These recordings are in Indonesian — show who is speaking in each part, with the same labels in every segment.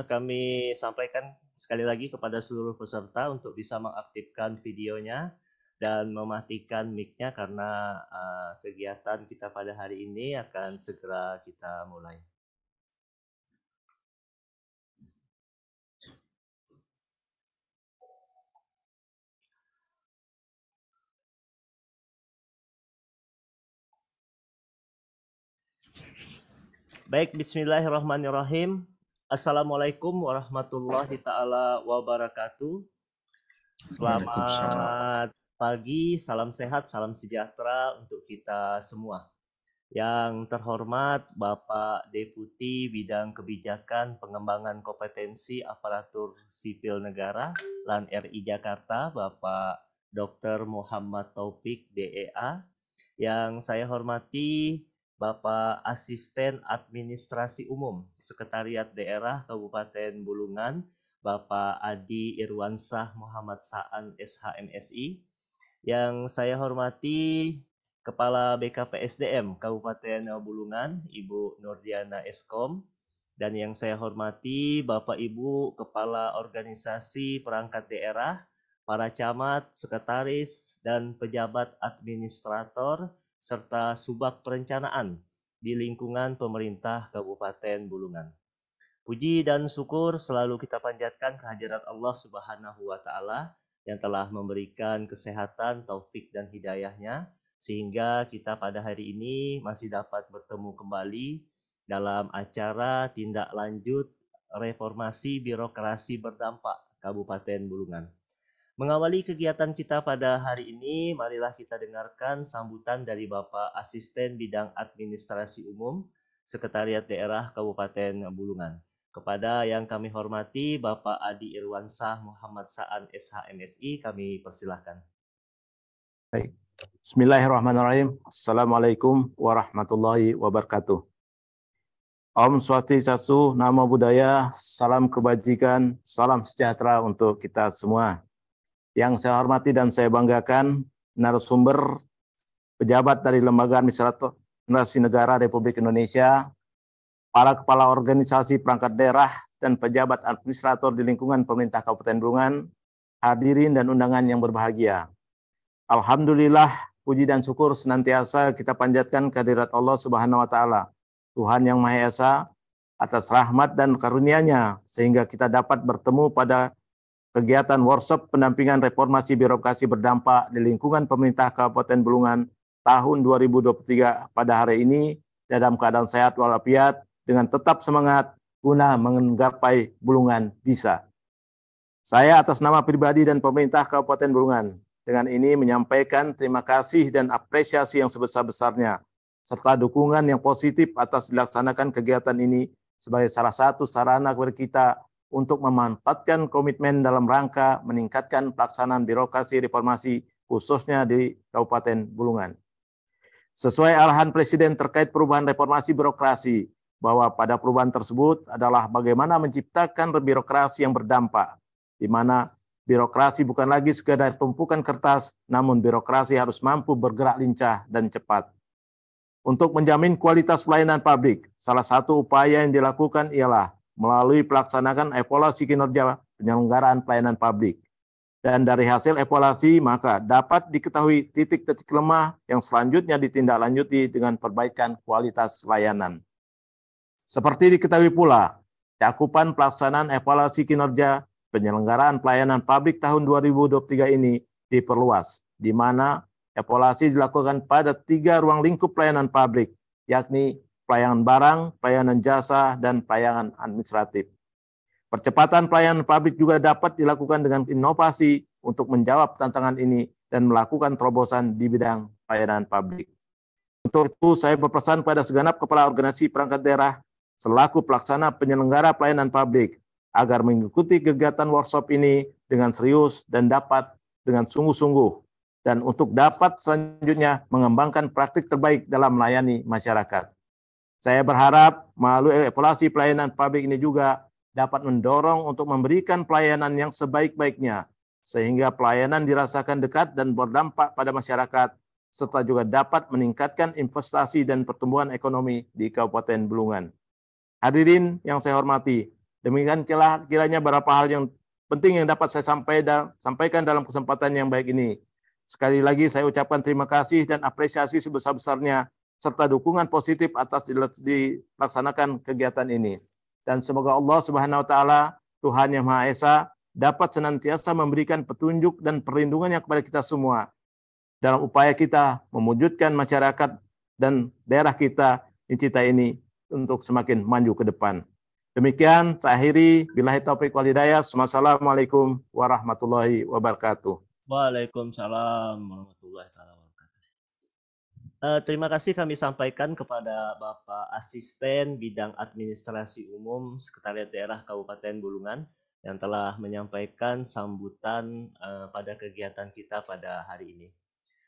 Speaker 1: kami sampaikan sekali lagi kepada seluruh peserta untuk bisa mengaktifkan videonya dan mematikan mic-nya karena kegiatan kita pada hari ini akan segera kita mulai. Baik, bismillahirrahmanirrahim. Assalamualaikum warahmatullahi ta'ala wabarakatuh. Selamat pagi, salam sehat, salam sejahtera untuk kita semua. Yang terhormat Bapak Deputi Bidang Kebijakan Pengembangan Kompetensi Aparatur Sipil Negara LAN RI Jakarta, Bapak Dr. Muhammad Taufik DEA. Yang saya hormati Bapak Asisten Administrasi Umum Sekretariat Daerah Kabupaten Bulungan, Bapak Adi Irwansah Muhammad Sa'an SHMSI. Yang saya hormati Kepala BKPSDM Kabupaten Bulungan, Ibu Nurdiana Eskom. Dan yang saya hormati Bapak Ibu Kepala Organisasi Perangkat Daerah, para camat, sekretaris, dan pejabat administrator, serta subak perencanaan di lingkungan pemerintah Kabupaten Bulungan. Puji dan syukur selalu kita panjatkan kehadirat Allah Subhanahu wa Ta'ala yang telah memberikan kesehatan, taufik, dan hidayahnya, sehingga kita pada hari ini masih dapat bertemu kembali dalam acara tindak lanjut reformasi birokrasi berdampak Kabupaten Bulungan. Mengawali kegiatan kita pada hari ini, marilah kita dengarkan sambutan dari Bapak Asisten Bidang Administrasi Umum Sekretariat Daerah Kabupaten Bulungan. Kepada yang kami hormati Bapak Adi Irwansah Muhammad Sa'an SHMSI, kami persilahkan.
Speaker 2: Baik. Bismillahirrahmanirrahim. Assalamualaikum warahmatullahi wabarakatuh. Om Swastiastu, Namo Buddhaya, salam kebajikan, salam sejahtera untuk kita semua. Yang saya hormati dan saya banggakan, narasumber pejabat dari Lembaga Administrasi Negara Republik Indonesia, para kepala organisasi perangkat daerah, dan pejabat administrator di lingkungan pemerintah Kabupaten Bulungan, hadirin dan undangan yang berbahagia. Alhamdulillah, puji dan syukur senantiasa kita panjatkan kehadirat Allah Subhanahu wa Ta'ala, Tuhan yang Maha Esa, atas rahmat dan karunia-Nya sehingga kita dapat bertemu pada kegiatan workshop pendampingan reformasi birokrasi berdampak di lingkungan pemerintah Kabupaten Bulungan tahun 2023 pada hari ini dalam keadaan sehat walafiat dengan tetap semangat guna menggapai Bulungan bisa. Saya atas nama pribadi dan pemerintah Kabupaten Bulungan dengan ini menyampaikan terima kasih dan apresiasi yang sebesar-besarnya serta dukungan yang positif atas dilaksanakan kegiatan ini sebagai salah satu sarana kepada kita untuk memanfaatkan komitmen dalam rangka meningkatkan pelaksanaan birokrasi reformasi khususnya di Kabupaten Bulungan. Sesuai arahan Presiden terkait perubahan reformasi birokrasi, bahwa pada perubahan tersebut adalah bagaimana menciptakan birokrasi yang berdampak, di mana birokrasi bukan lagi sekedar tumpukan kertas, namun birokrasi harus mampu bergerak lincah dan cepat. Untuk menjamin kualitas pelayanan publik, salah satu upaya yang dilakukan ialah melalui pelaksanaan evaluasi kinerja penyelenggaraan pelayanan publik. Dan dari hasil evaluasi, maka dapat diketahui titik-titik lemah yang selanjutnya ditindaklanjuti dengan perbaikan kualitas layanan. Seperti diketahui pula, cakupan pelaksanaan evaluasi kinerja penyelenggaraan pelayanan publik tahun 2023 ini diperluas, di mana evaluasi dilakukan pada 3 ruang lingkup pelayanan publik, yakni pelayanan barang, pelayanan jasa, dan pelayanan administratif. Percepatan pelayanan publik juga dapat dilakukan dengan inovasi untuk menjawab tantangan ini dan melakukan terobosan di bidang pelayanan publik. Untuk itu, saya berpesan pada segenap kepala organisasi perangkat daerah selaku pelaksana penyelenggara pelayanan publik agar mengikuti kegiatan workshop ini dengan serius dan dapat dengan sungguh-sungguh, dan untuk dapat selanjutnya mengembangkan praktik terbaik dalam melayani masyarakat. Saya berharap melalui evaluasi pelayanan publik ini juga dapat mendorong untuk memberikan pelayanan yang sebaik-baiknya, sehingga pelayanan dirasakan dekat dan berdampak pada masyarakat, serta juga dapat meningkatkan investasi dan pertumbuhan ekonomi di Kabupaten Bulungan. Hadirin yang saya hormati, Demikian kiranya beberapa hal yang penting yang dapat saya sampaikan dalam kesempatan yang baik ini. Sekali lagi saya ucapkan terima kasih dan apresiasi sebesar-besarnya serta dukungan positif atas dilaksanakan kegiatan ini. Dan semoga Allah Subhanahu wa taala, Tuhan Yang Maha Esa, dapat senantiasa memberikan petunjuk dan perlindungannya kepada kita semua dalam upaya kita mewujudkan masyarakat dan daerah kita Incita ini untuk semakin maju ke depan. Demikian saya akhiri, billahi taufiq wal hidayah. Wassalamualaikum warahmatullahi wabarakatuh.
Speaker 1: Waalaikumsalam warahmatullahi wabarakatuh. Terima kasih kami sampaikan kepada Bapak Asisten Bidang Administrasi Umum Sekretariat Daerah Kabupaten Bulungan yang telah menyampaikan sambutan pada kegiatan kita pada hari ini.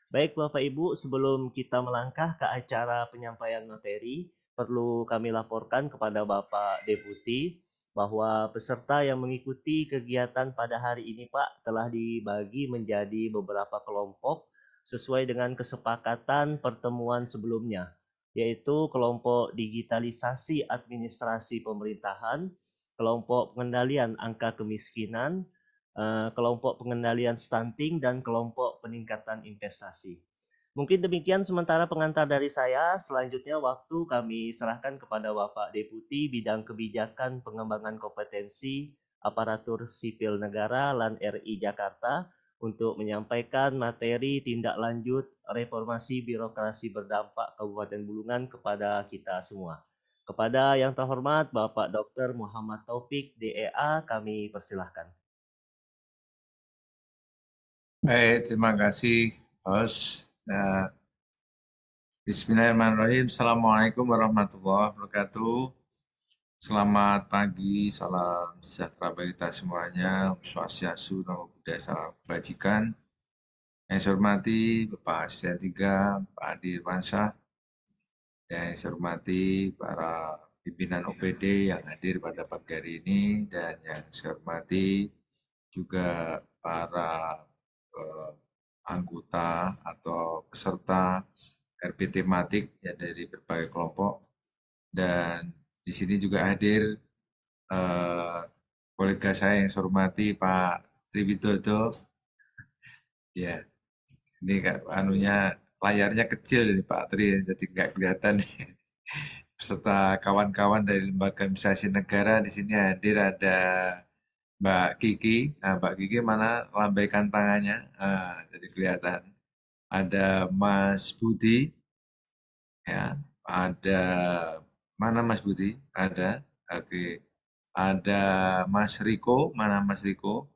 Speaker 1: Baik Bapak Ibu, sebelum kita melangkah ke acara penyampaian materi, perlu kami laporkan kepada Bapak Deputi bahwa peserta yang mengikuti kegiatan pada hari ini Pak telah dibagi menjadi beberapa kelompok sesuai dengan kesepakatan pertemuan sebelumnya, yaitu kelompok digitalisasi administrasi pemerintahan, kelompok pengendalian angka kemiskinan, kelompok pengendalian stunting, dan kelompok peningkatan investasi. Mungkin demikian sementara pengantar dari saya. Selanjutnya waktu kami serahkan kepada Bapak Deputi Bidang Kebijakan Pengembangan Kompetensi Aparatur Sipil Negara LAN RI Jakarta untuk menyampaikan materi tindak lanjut reformasi birokrasi berdampak Kabupaten Bulungan kepada kita semua. Kepada yang terhormat Bapak Dr. Muhammad Taufik DEA, kami persilahkan.
Speaker 3: Baik, terima kasih, host. Bismillahirrahmanirrahim. Assalamualaikum warahmatullahi wabarakatuh. Selamat pagi, salam sejahtera bagi kita semuanya. Om Swastiastu, Namo Buddhaya, salam kebajikan. Yang saya hormati Bapak Asisten 3, Pak Adi Irwansyah. Yang saya hormati para pimpinan OPD yang hadir pada pagi hari ini. Dan yang saya hormati juga para anggota atau peserta RP tematik ya dari berbagai kelompok, dan di sini juga hadir kolega saya yang saya hormati Pak Triwidodo. Ya, ini layarnya kecil ini Pak Tri, jadi nggak kelihatan. Beserta kawan-kawan dari Lembaga Administrasi Negara di sini hadir ada Mbak Kiki. Nah, Mbak Kiki mana lambaikan tangannya? Jadi kelihatan. Ada Mas Budi, ya. Ada mana Mas Budi? Ada. Oke. Ada Mas Riko. Mana Mas Riko?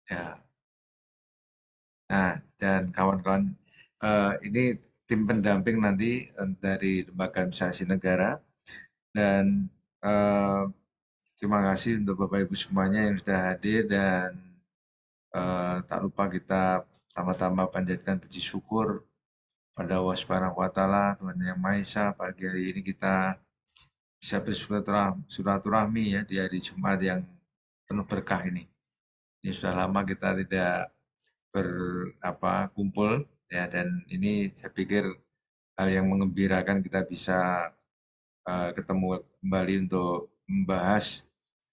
Speaker 3: Ya. Nah, dan kawan-kawan, ini tim pendamping nanti dari Lembaga Administrasi Negara. Dan terima kasih untuk Bapak Ibu semuanya yang sudah hadir, dan tak lupa kita sama-sama panjatkan puji syukur pada Allah Subhanahu wa taala, Tuhan Yang Maha Esa. Pagi hari ini kita bisa bersilaturahmi ya di hari Jumat yang penuh berkah ini. Ini sudah lama kita tidak kumpul ya, dan ini saya pikir hal yang mengembirakan kita bisa ketemu kembali untuk membahas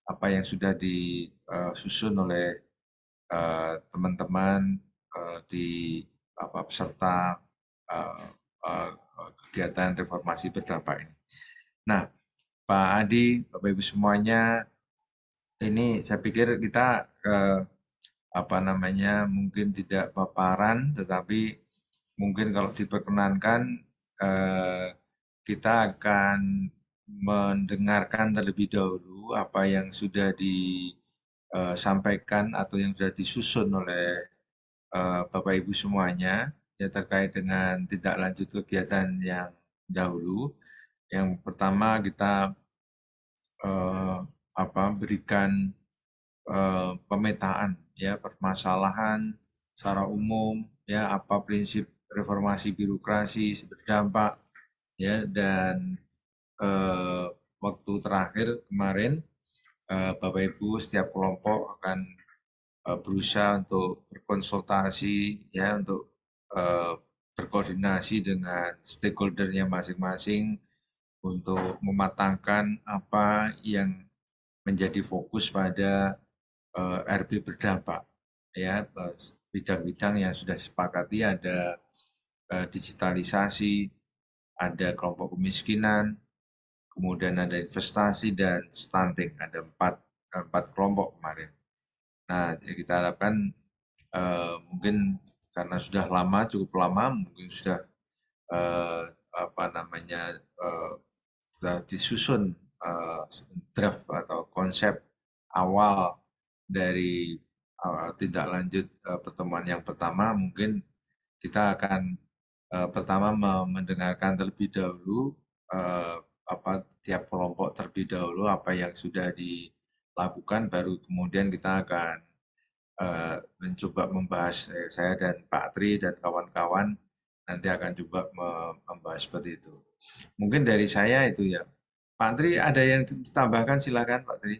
Speaker 3: apa yang sudah disusun oleh teman-teman di peserta kegiatan reformasi berdampak ini. Nah, Pak Adi, Bapak Ibu semuanya, ini saya pikir kita mungkin tidak paparan, tetapi mungkin kalau diperkenankan kita akan mendengarkan terlebih dahulu apa yang sudah disampaikan atau yang sudah disusun oleh Bapak Ibu semuanya ya terkait dengan tindak lanjut kegiatan yang dahulu. Yang pertama kita berikan pemetaan ya permasalahan secara umum ya, apa prinsip reformasi birokrasi berdampak ya, dan waktu terakhir kemarin Bapak Ibu setiap kelompok akan berusaha untuk berkonsultasi ya, untuk berkoordinasi dengan stakeholdernya masing-masing untuk mematangkan apa yang menjadi fokus pada RB berdampak. Ya, bidang-bidang yang sudah disepakati ada digitalisasi, ada kelompok kemiskinan, kemudian ada investasi dan stunting. Ada empat kelompok kemarin. Nah, kita harapkan mungkin karena sudah lama, cukup lama, mungkin sudah sudah disusun draft atau konsep awal dari tindak lanjut pertemuan yang pertama. Mungkin kita akan pertama mendengarkan terlebih dahulu tiap kelompok terlebih dahulu apa yang sudah dilakukan, baru kemudian kita akan mencoba membahas, saya dan Pak Tri dan kawan-kawan nanti akan coba membahas seperti itu. Mungkin dari saya itu ya. Pak Tri ada yang ditambahkan, silakan Pak Tri.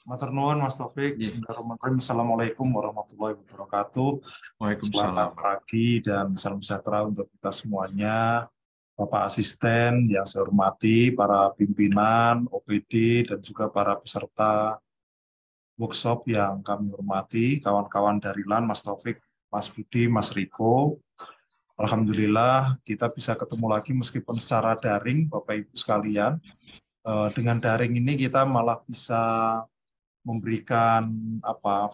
Speaker 4: Matur nuwun Mas Taufik. Bismillahirrahmanirrahim. Assalamualaikum warahmatullahi wabarakatuh.
Speaker 3: Waalaikumsalam.
Speaker 4: Selamat pagi dan salam sejahtera untuk kita semuanya. Bapak Asisten yang saya hormati, para pimpinan, OPD, dan juga para peserta workshop yang kami hormati, kawan-kawan dari LAN, Mas Taufik, Mas Budi, Mas Riko. Alhamdulillah kita bisa ketemu lagi meskipun secara daring, Bapak Ibu sekalian. Dengan daring ini kita malah bisa memberikan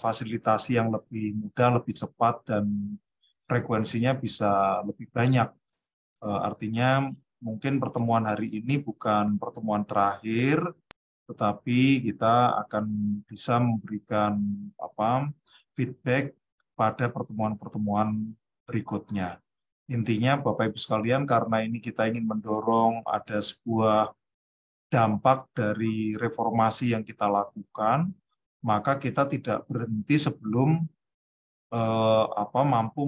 Speaker 4: fasilitasi yang lebih mudah, lebih cepat, dan frekuensinya bisa lebih banyak. Artinya mungkin pertemuan hari ini bukan pertemuan terakhir, tetapi kita akan bisa memberikan feedback pada pertemuan-pertemuan berikutnya. Intinya Bapak Ibu sekalian, karena ini kita ingin mendorong ada sebuah dampak dari reformasi yang kita lakukan, maka kita tidak berhenti sebelum mampu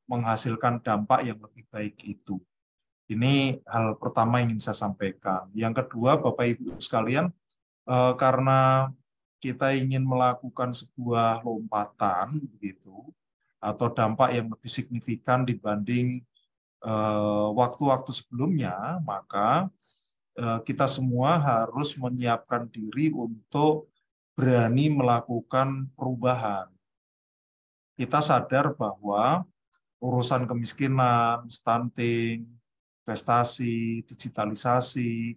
Speaker 4: menghasilkan dampak yang lebih baik itu. Ini hal pertama yang ingin saya sampaikan. Yang kedua, Bapak Ibu sekalian, karena kita ingin melakukan sebuah lompatan begitu, atau dampak yang lebih signifikan dibanding waktu-waktu sebelumnya, maka kita semua harus menyiapkan diri untuk berani melakukan perubahan. Kita sadar bahwa urusan kemiskinan, stunting, investasi, digitalisasi,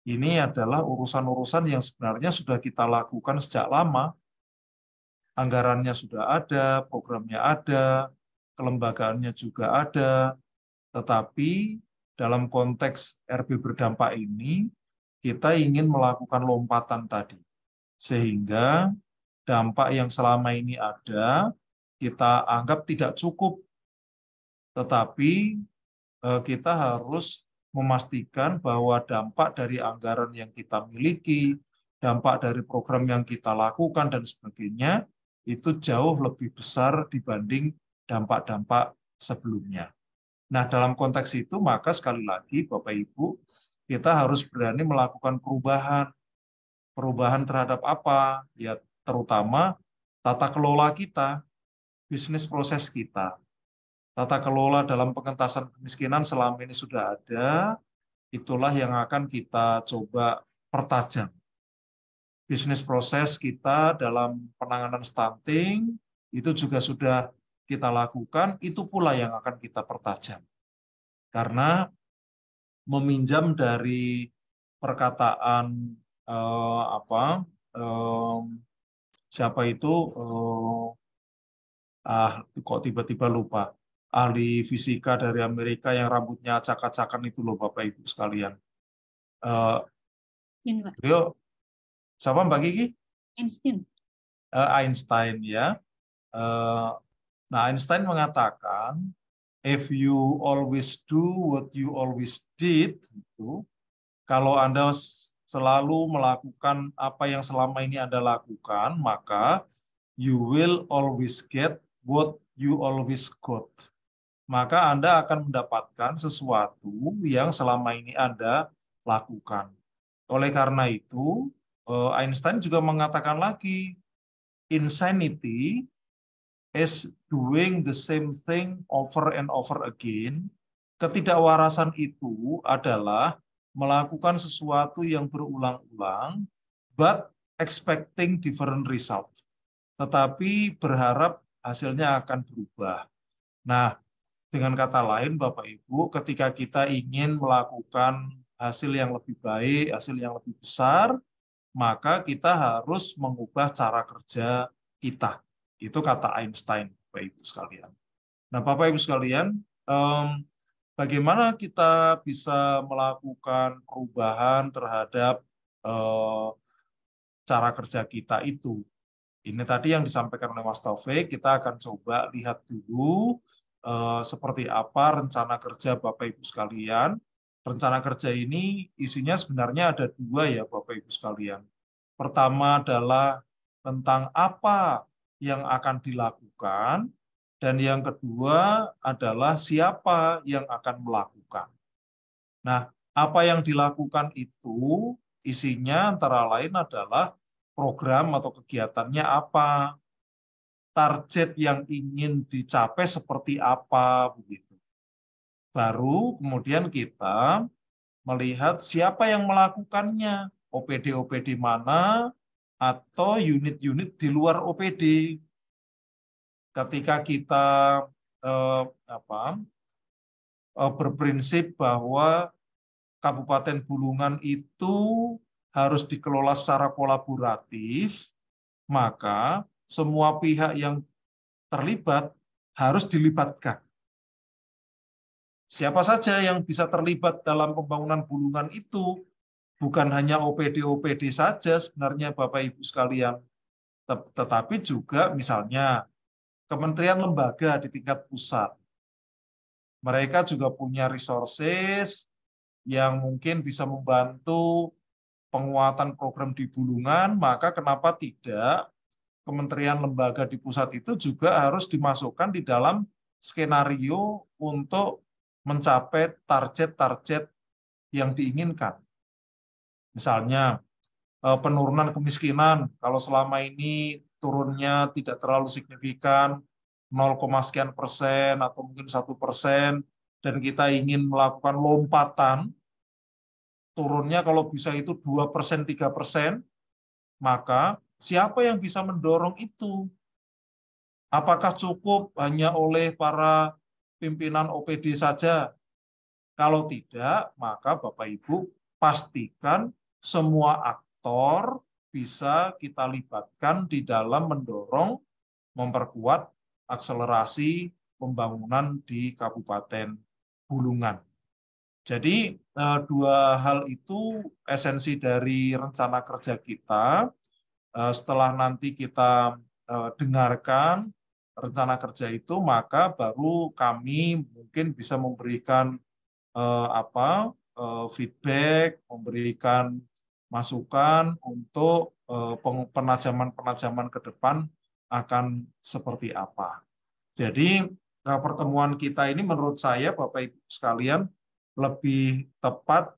Speaker 4: ini adalah urusan-urusan yang sebenarnya sudah kita lakukan sejak lama. Anggarannya sudah ada, programnya ada, kelembagaannya juga ada, tetapi dalam konteks RB berdampak ini, kita ingin melakukan lompatan tadi. Sehingga dampak yang selama ini ada, kita anggap tidak cukup. Tetapi kita harus memastikan bahwa dampak dari anggaran yang kita miliki, dampak dari program yang kita lakukan, dan sebagainya, itu jauh lebih besar dibanding dampak-dampak sebelumnya. Nah, dalam konteks itu, maka sekali lagi, Bapak Ibu, kita harus berani melakukan perubahan. Perubahan terhadap apa? Ya, terutama tata kelola kita, bisnis proses kita. Tata kelola dalam pengentasan kemiskinan selama ini sudah ada, itulah yang akan kita coba pertajam. Bisnis proses kita dalam penanganan stunting, itu juga sudah kita lakukan, itu pula yang akan kita pertajam. Karena meminjam dari perkataan siapa itu, kok tiba-tiba lupa, ahli fisika dari Amerika yang rambutnya acak-acakan itu loh Bapak Ibu sekalian. Beliau, siapa Mbak Kiki? Einstein ya. Nah, Einstein mengatakan, if you always do what you always did, itu, kalau Anda selalu melakukan apa yang selama ini Anda lakukan, maka you will always get what you always got. Maka Anda akan mendapatkan sesuatu yang selama ini Anda lakukan. Oleh karena itu, Einstein juga mengatakan lagi, insanity is doing the same thing over and over again. Ketidakwarasan itu adalah melakukan sesuatu yang berulang-ulang but expecting different result. Tetapi berharap hasilnya akan berubah. Nah, dengan kata lain, Bapak Ibu, ketika kita ingin melakukan hasil yang lebih baik, hasil yang lebih besar, maka kita harus mengubah cara kerja kita. Itu kata Einstein, Bapak Ibu sekalian. Nah, Bapak Ibu sekalian, bagaimana kita bisa melakukan perubahan terhadap cara kerja kita itu? Ini tadi yang disampaikan oleh Mas Taufik, kita akan coba lihat dulu seperti apa rencana kerja Bapak Ibu sekalian. Rencana kerja ini isinya sebenarnya ada dua ya Bapak Ibu sekalian. Pertama adalah tentang apa yang akan dilakukan, dan yang kedua adalah siapa yang akan melakukan. Nah, apa yang dilakukan itu isinya antara lain adalah program atau kegiatannya apa, target yang ingin dicapai seperti apa, begitu. Baru kemudian kita melihat siapa yang melakukannya, OPD-OPD mana, atau unit-unit di luar OPD. Ketika kita berprinsip bahwa Kabupaten Bulungan itu harus dikelola secara kolaboratif, maka semua pihak yang terlibat harus dilibatkan. Siapa saja yang bisa terlibat dalam pembangunan Bulungan itu, bukan hanya OPD-OPD saja sebenarnya Bapak Ibu sekalian, tetapi juga misalnya kementerian lembaga di tingkat pusat. Mereka juga punya resources yang mungkin bisa membantu penguatan program di Bulungan, maka kenapa tidak kementerian lembaga di pusat itu juga harus dimasukkan di dalam skenario untuk mencapai target-target yang diinginkan. Misalnya penurunan kemiskinan, kalau selama ini turunnya tidak terlalu signifikan, 0, sekian persen atau mungkin 1%, dan kita ingin melakukan lompatan, turunnya kalau bisa itu 2%, 3%, maka siapa yang bisa mendorong itu? Apakah cukup hanya oleh para pimpinan OPD saja? Kalau tidak, maka Bapak Ibu pastikan semua aktor bisa kita libatkan di dalam mendorong, memperkuat akselerasi pembangunan di Kabupaten Bulungan. Jadi dua hal itu esensi dari rencana kerja kita. Setelah nanti kita dengarkan rencana kerja itu, maka baru kami mungkin bisa memberikan feedback, memberikan masukan untuk penajaman-penajaman ke depan akan seperti apa. Jadi pertemuan kita ini menurut saya Bapak Ibu sekalian lebih tepat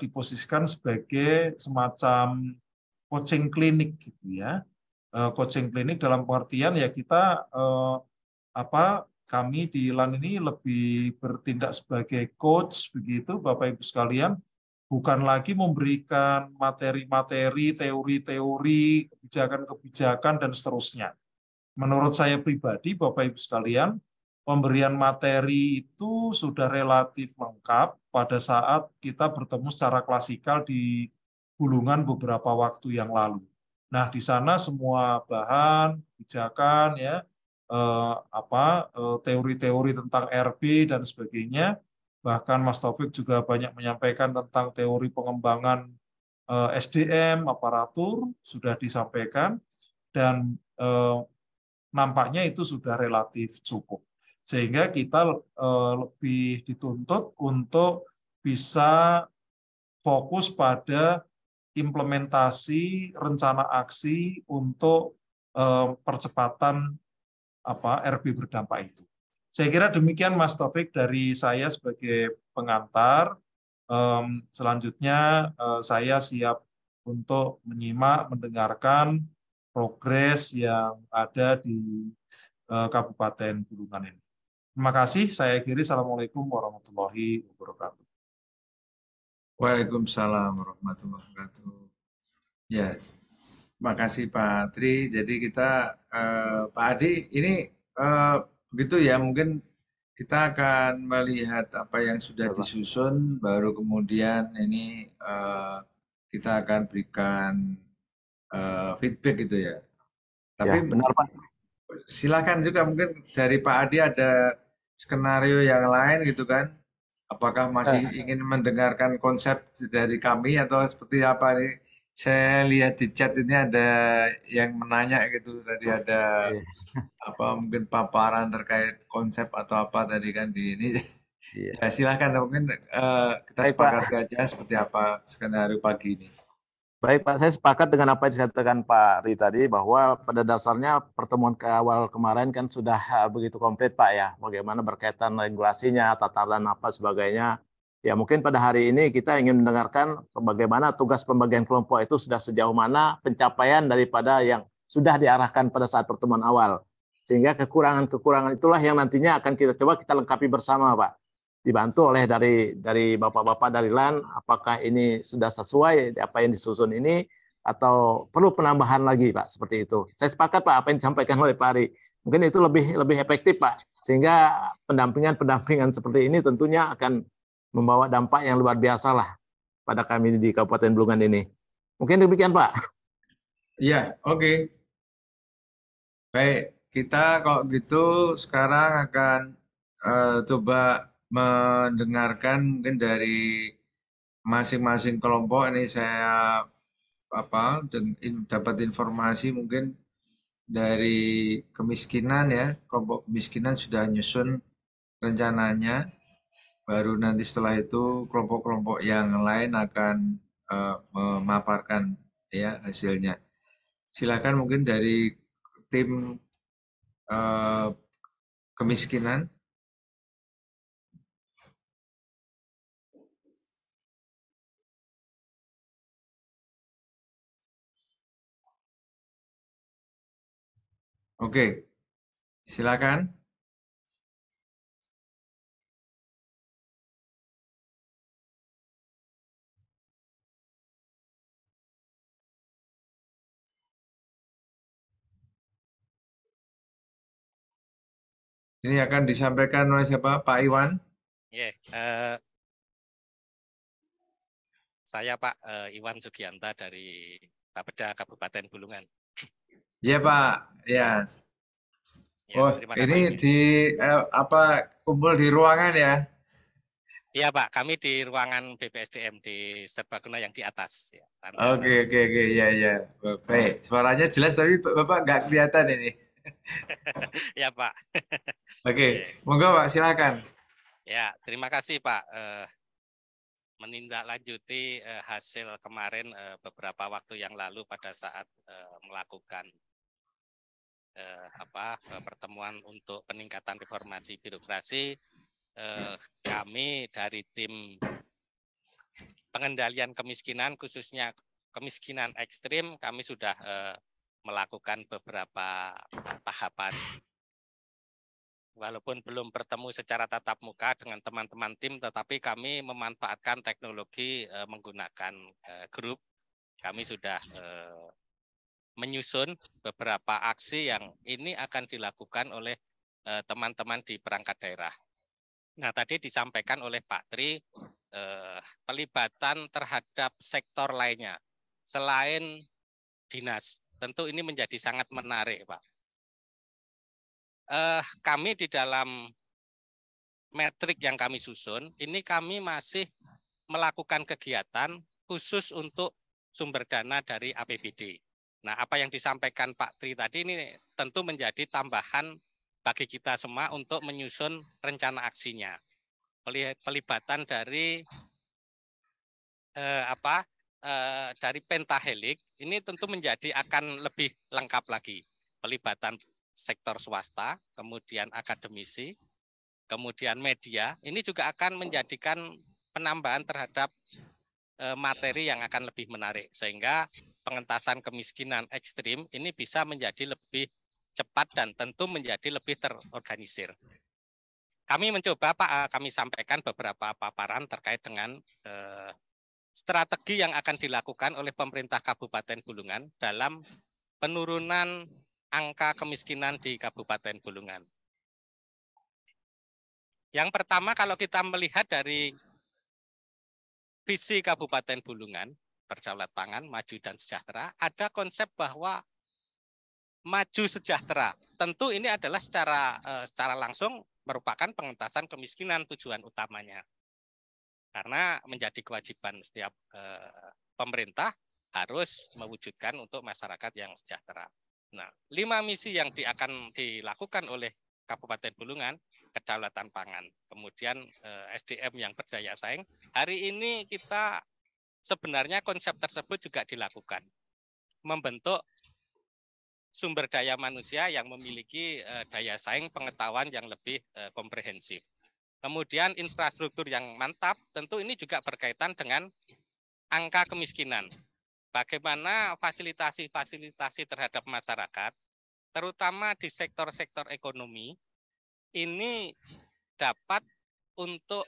Speaker 4: diposisikan sebagai semacam coaching klinik gitu ya. Coaching klinik dalam pengertian ya kita kami di LAN ini lebih bertindak sebagai coach begitu Bapak Ibu sekalian, bukan lagi memberikan materi-materi, teori-teori, kebijakan-kebijakan dan seterusnya. Menurut saya pribadi Bapak Ibu sekalian, pemberian materi itu sudah relatif lengkap pada saat kita bertemu secara klasikal di Bulungan beberapa waktu yang lalu. Nah, di sana semua bahan, kebijakan, ya, teori-teori tentang RB dan sebagainya. Bahkan Mas Taufik juga banyak menyampaikan tentang teori pengembangan SDM, aparatur, sudah disampaikan, dan nampaknya itu sudah relatif cukup. Sehingga kita lebih dituntut untuk bisa fokus pada implementasi rencana aksi untuk percepatan RB berdampak itu. Saya kira demikian Mas Taufik dari saya sebagai pengantar. Selanjutnya saya siap untuk menyimak, mendengarkan progres yang ada di Kabupaten Bulungan ini. Terima kasih, saya akhiri. Assalamualaikum warahmatullahi wabarakatuh.
Speaker 3: Waalaikumsalam warahmatullahi wabarakatuh. Ya, makasih Pak Tri. Jadi kita Pak Adi ini begitu ya, mungkin kita akan melihat apa yang sudah
Speaker 2: Ya, Pak.
Speaker 3: disusun, baru kemudian ini kita akan berikan feedback gitu ya.
Speaker 2: Ya,
Speaker 3: Tapi
Speaker 2: benar Pak.
Speaker 3: silakan juga mungkin dari Pak Adi ada skenario yang lain gitu kan? Apakah masih
Speaker 2: Eh,
Speaker 3: ingin mendengarkan konsep dari kami atau seperti apa nih? Saya lihat di chat ini ada yang menanya gitu tadi ada
Speaker 2: iya,
Speaker 3: apa mungkin paparan terkait konsep atau apa tadi kan di ini.
Speaker 2: iya.
Speaker 3: Ya silakan mungkin kita
Speaker 2: Baik
Speaker 3: sepakati
Speaker 2: Pak.
Speaker 3: aja seperti apa skenario pagi ini.
Speaker 2: Baik Pak, saya sepakat dengan apa yang dikatakan Pak Ri tadi bahwa pada dasarnya pertemuan ke awal kemarin kan sudah begitu komplit Pak ya. Bagaimana berkaitan regulasinya, tataran apa sebagainya. Ya mungkin pada hari ini kita ingin mendengarkan bagaimana tugas pembagian kelompok itu sudah sejauh mana pencapaian daripada yang sudah diarahkan pada saat pertemuan awal. Sehingga kekurangan-kekurangan itulah yang nantinya akan kita coba kita lengkapi bersama Pak. Dibantu oleh dari bapak-bapak dari LAN, apakah ini sudah sesuai apa yang disusun ini atau perlu penambahan lagi Pak seperti itu. Saya sepakat Pak apa yang disampaikan oleh Pak Ari. Mungkin itu lebih efektif Pak, sehingga pendampingan seperti ini tentunya akan membawa dampak yang luar biasa lah pada kami di Kabupaten Bulungan ini. Mungkin demikian Pak.
Speaker 3: Iya, oke. Baik, kita kalau gitu sekarang akan coba mendengarkan mungkin dari masing-masing kelompok ini saya apa dapat informasi mungkin dari kemiskinan ya, kelompok kemiskinan sudah nyusun rencananya, baru nanti setelah itu kelompok-kelompok yang lain akan memaparkan ya hasilnya. Silakan mungkin dari tim eh, kemiskinan. Oke, silakan. Ini akan disampaikan oleh siapa? Pak Iwan.
Speaker 5: Yeah, saya Pak Iwan Sugianta dari Bapeda Kabupaten Bulungan.
Speaker 3: Ya Pak, ya.
Speaker 5: Ya,
Speaker 3: Oh,
Speaker 5: terima
Speaker 3: ini
Speaker 5: kasih.
Speaker 3: di apa kumpul di ruangan ya?
Speaker 5: Iya Pak, kami di ruangan BPSDM di Serbaguna yang di atas. Ya, lantai
Speaker 3: Oke,
Speaker 5: atas.
Speaker 3: oke, oke, ya, ya. Baik, suaranya jelas tapi Bapak nggak kelihatan ini.
Speaker 5: Ya Pak.
Speaker 3: Oke,
Speaker 5: Yeah.
Speaker 3: monggo Pak, silakan.
Speaker 5: Ya, terima kasih Pak. Menindaklanjuti hasil kemarin beberapa waktu yang lalu pada saat melakukan pertemuan untuk peningkatan reformasi birokrasi, kami dari tim pengendalian kemiskinan khususnya kemiskinan ekstrim kami sudah melakukan beberapa tahapan. Walaupun belum bertemu secara tatap muka dengan teman-teman tim, tetapi kami memanfaatkan teknologi menggunakan grup. Kami sudah menyusun beberapa aksi yang ini akan dilakukan oleh teman-teman di perangkat daerah. Nah, tadi disampaikan oleh Pak Tri pelibatan terhadap sektor lainnya selain dinas. Tentu ini menjadi sangat menarik, Pak. Kami di dalam metrik yang kami susun, ini kami masih melakukan kegiatan khusus untuk sumber dana dari APBD. Nah, apa yang disampaikan Pak Tri tadi ini tentu menjadi tambahan bagi kita semua untuk menyusun rencana aksinya. Pelibatan dari dari pentahelik ini tentu menjadi akan lebih lengkap lagi. Pelibatan sektor swasta, kemudian akademisi, kemudian media, ini juga akan menjadikan penambahan terhadap materi yang akan lebih menarik. Sehingga pengentasan kemiskinan ekstrim ini bisa menjadi lebih cepat dan tentu menjadi lebih terorganisir. Kami mencoba Pak, kami sampaikan beberapa paparan terkait dengan strategi yang akan dilakukan oleh pemerintah Kabupaten Bulungan dalam penurunan angka kemiskinan di Kabupaten Bulungan. Yang pertama, kalau kita melihat dari visi Kabupaten Bulungan, berdaulat pangan, maju dan sejahtera, ada konsep bahwa maju sejahtera. Tentu ini adalah secara langsung merupakan pengentasan kemiskinan tujuan utamanya. Karena menjadi kewajiban setiap pemerintah harus mewujudkan untuk masyarakat yang sejahtera. Nah, 5 misi yang akan dilakukan oleh Kabupaten Bulungan, kedaulatan pangan, kemudian SDM yang berdaya saing. Hari ini kita sebenarnya konsep tersebut juga dilakukan. Membentuk sumber daya manusia yang memiliki daya saing pengetahuan yang lebih komprehensif. Kemudian infrastruktur yang mantap, tentu ini juga berkaitan dengan angka kemiskinan. Bagaimana fasilitasi terhadap masyarakat, terutama di sektor-sektor ekonomi, ini dapat untuk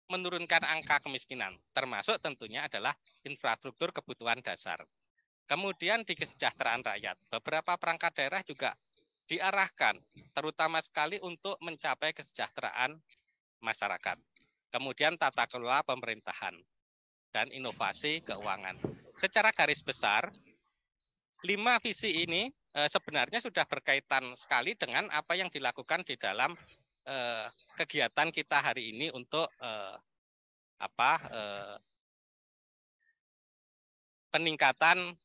Speaker 5: menurunkan angka kemiskinan, termasuk tentunya adalah infrastruktur kebutuhan dasar. Kemudian di kesejahteraan rakyat, beberapa perangkat daerah juga diarahkan, terutama sekali untuk mencapai kesejahteraan masyarakat. Kemudian tata kelola pemerintahan dan inovasi keuangan. Secara garis besar, 5 visi ini sebenarnya sudah berkaitan sekali dengan apa yang dilakukan di dalam kegiatan kita hari ini untuk peningkatan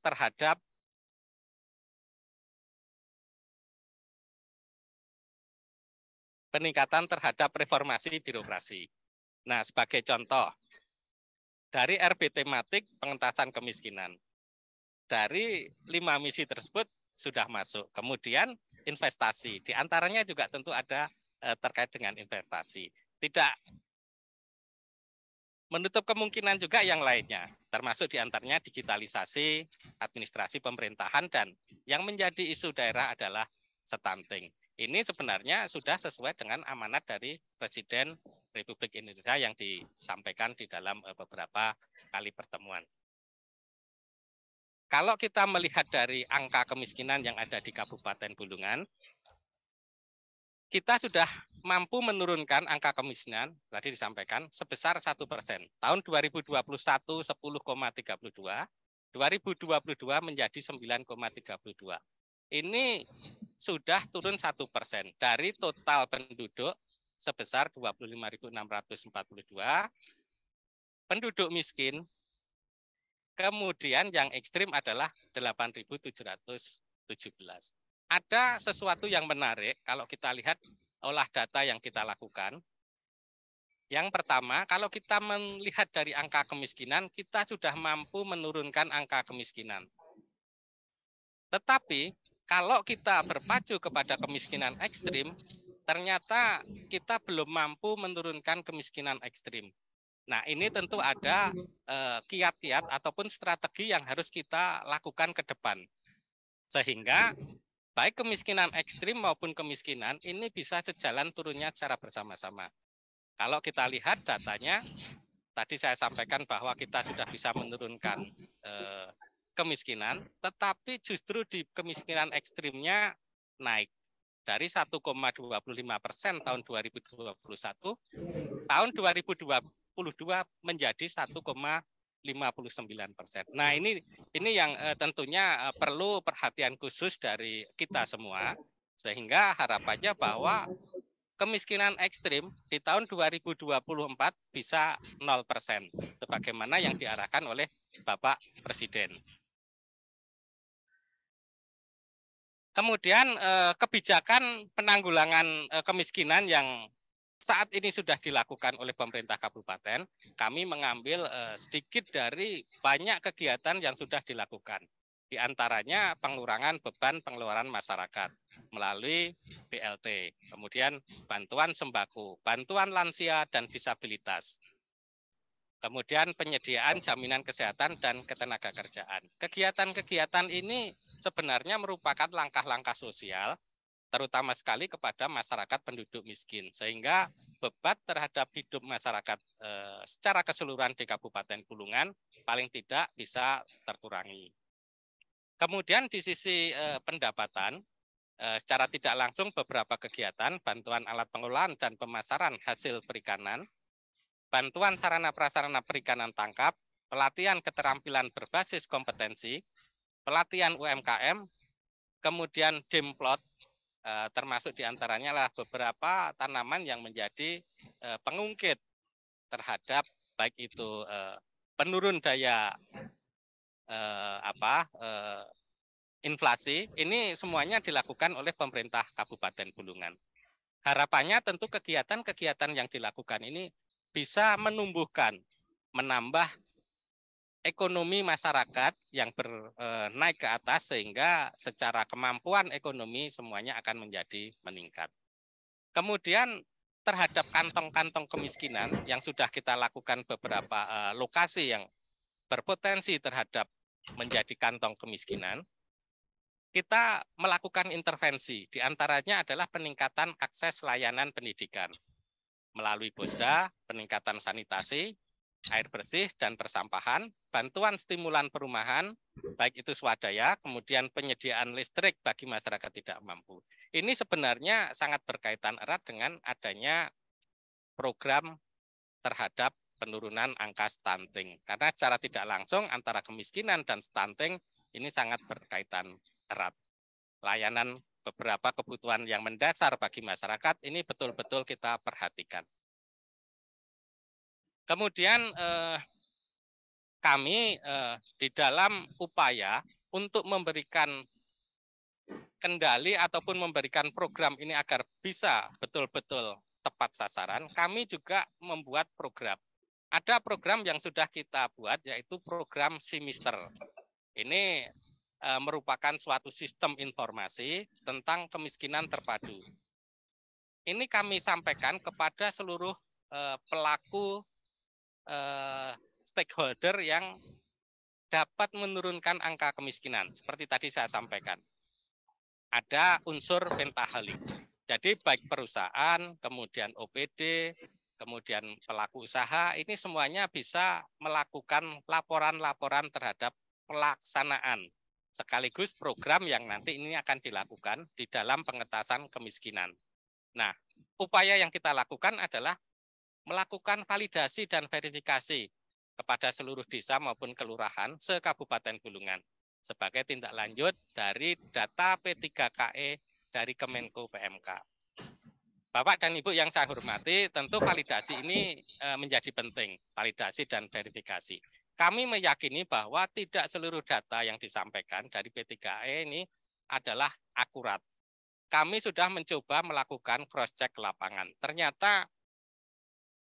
Speaker 5: terhadap reformasi birokrasi. Nah, sebagai contoh, dari RB tematik pengentasan kemiskinan, dari 5 misi tersebut sudah masuk. Kemudian investasi, diantaranya juga tentu ada terkait dengan investasi. Tidak menutup kemungkinan juga yang lainnya, termasuk diantaranya digitalisasi, administrasi pemerintahan, dan yang menjadi isu daerah adalah stunting. Ini sebenarnya sudah sesuai dengan amanat dari Presiden Republik Indonesia yang disampaikan di dalam beberapa kali pertemuan. Kalau kita melihat dari angka kemiskinan yang ada di Kabupaten Bulungan, kita sudah mampu menurunkan angka kemiskinan, tadi disampaikan, sebesar 1%. Tahun 2021 10,32, 2022 menjadi 9,32. Ini sudah turun 1% dari total penduduk sebesar 25.642, penduduk miskin. Kemudian yang ekstrim adalah 8.717. Ada sesuatu yang menarik kalau kita lihat olah data yang kita lakukan. Yang pertama, kalau kita melihat dari angka kemiskinan, kita sudah mampu menurunkan angka kemiskinan. Tetapi kalau kita berpacu kepada kemiskinan ekstrim, ternyata kita belum mampu menurunkan kemiskinan ekstrim. Nah, ini tentu ada kiat-kiat ataupun strategi yang harus kita lakukan ke depan. Sehingga baik kemiskinan ekstrim maupun kemiskinan ini bisa sejalan turunnya secara bersama-sama. Kalau kita lihat datanya, tadi saya sampaikan bahwa kita sudah bisa menurunkan kemiskinan, tetapi justru di kemiskinan ekstrimnya naik. Dari 1,25% tahun 2021, tahun 2022 menjadi 1,59%. Nah, ini yang tentunya perlu perhatian khusus dari kita semua, sehingga harapannya bahwa kemiskinan ekstrim di tahun 2024 bisa 0%, sebagaimana yang diarahkan oleh Bapak Presiden. Kemudian kebijakan penanggulangan kemiskinan yang saat ini sudah dilakukan oleh pemerintah kabupaten, kami mengambil sedikit dari banyak kegiatan yang sudah dilakukan. Di antaranya pengurangan beban pengeluaran masyarakat melalui BLT, kemudian bantuan sembako, bantuan lansia dan disabilitas, kemudian penyediaan jaminan kesehatan dan ketenagakerjaan. Kegiatan-kegiatan ini sebenarnya merupakan langkah-langkah sosial, terutama sekali kepada masyarakat penduduk miskin, sehingga beban terhadap hidup masyarakat secara keseluruhan di Kabupaten Bulungan paling tidak bisa terkurangi. Kemudian di sisi pendapatan, secara tidak langsung beberapa kegiatan, bantuan alat pengolahan dan pemasaran hasil perikanan, bantuan sarana prasarana perikanan tangkap, pelatihan keterampilan berbasis kompetensi, pelatihan UMKM, kemudian demplot, termasuk diantaranya lah beberapa tanaman yang menjadi pengungkit terhadap baik itu penurun daya inflasi. Ini semuanya dilakukan oleh pemerintah Kabupaten Bulungan. Harapannya tentu kegiatan-kegiatan yang dilakukan ini bisa menumbuhkan, menambah ekonomi masyarakat yang naik ke atas, sehingga secara kemampuan ekonomi semuanya akan menjadi meningkat. Kemudian terhadap kantong-kantong kemiskinan yang sudah kita lakukan beberapa lokasi yang berpotensi terhadap menjadi kantong kemiskinan, kita melakukan intervensi, diantaranya adalah peningkatan akses layanan pendidikan melalui BOSDA, peningkatan sanitasi, air bersih dan persampahan, bantuan stimulan perumahan, baik itu swadaya, kemudian penyediaan listrik bagi masyarakat tidak mampu. Ini sebenarnya sangat berkaitan erat dengan adanya program terhadap penurunan angka stunting. Karena secara tidak langsung antara kemiskinan dan stunting ini sangat berkaitan erat. Layanan beberapa kebutuhan yang mendasar bagi masyarakat ini betul-betul kita perhatikan. Kemudian kami di dalam upaya untuk memberikan kendali ataupun memberikan program ini agar bisa betul-betul tepat sasaran, kami juga membuat program. Ada program yang sudah kita buat, yaitu program Simister. Ini merupakan suatu sistem informasi tentang kemiskinan terpadu. Ini kami sampaikan kepada seluruh pelaku stakeholder yang dapat menurunkan angka kemiskinan. Seperti tadi saya sampaikan, ada unsur pentahelik. Jadi baik perusahaan, kemudian OPD, kemudian pelaku usaha, ini semuanya bisa melakukan laporan-laporan terhadap pelaksanaan sekaligus program yang nanti ini akan dilakukan di dalam pengentasan kemiskinan. Nah, upaya yang kita lakukan adalah melakukan validasi dan verifikasi kepada seluruh desa maupun kelurahan se-Kabupaten Bulungan sebagai tindak lanjut dari data P3KE dari Kemenko PMK. Bapak dan Ibu yang saya hormati, tentu validasi ini menjadi penting, validasi dan verifikasi. Kami meyakini bahwa tidak seluruh data yang disampaikan dari P3KE ini adalah akurat. Kami sudah mencoba melakukan cross-check ke lapangan. Ternyata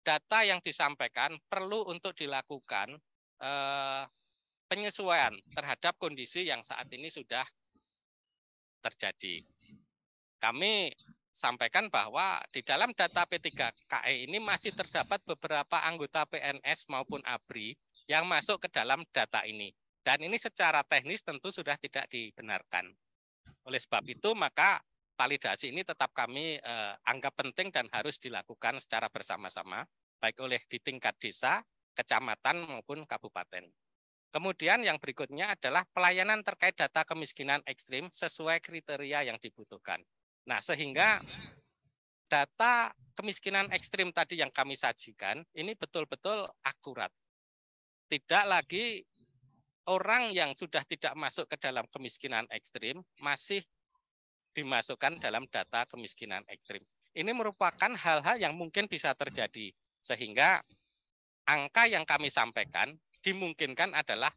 Speaker 5: data yang disampaikan perlu untuk dilakukan penyesuaian terhadap kondisi yang saat ini sudah terjadi. Kami sampaikan bahwa di dalam data P3KE ini masih terdapat beberapa anggota PNS maupun ABRI yang masuk ke dalam data ini. Dan ini secara teknis tentu sudah tidak dibenarkan. Oleh sebab itu, maka validasi ini tetap kami anggap penting dan harus dilakukan secara bersama-sama, baik oleh di tingkat desa, kecamatan, maupun kabupaten. Kemudian yang berikutnya adalah pelayanan terkait data kemiskinan ekstrim sesuai kriteria yang dibutuhkan. Nah, sehingga data kemiskinan ekstrim tadi yang kami sajikan, ini betul-betul akurat. Tidak lagi orang yang sudah tidak masuk ke dalam kemiskinan ekstrim masih dimasukkan dalam data kemiskinan ekstrim. Ini merupakan hal-hal yang mungkin bisa terjadi, sehingga angka yang kami sampaikan dimungkinkan adalah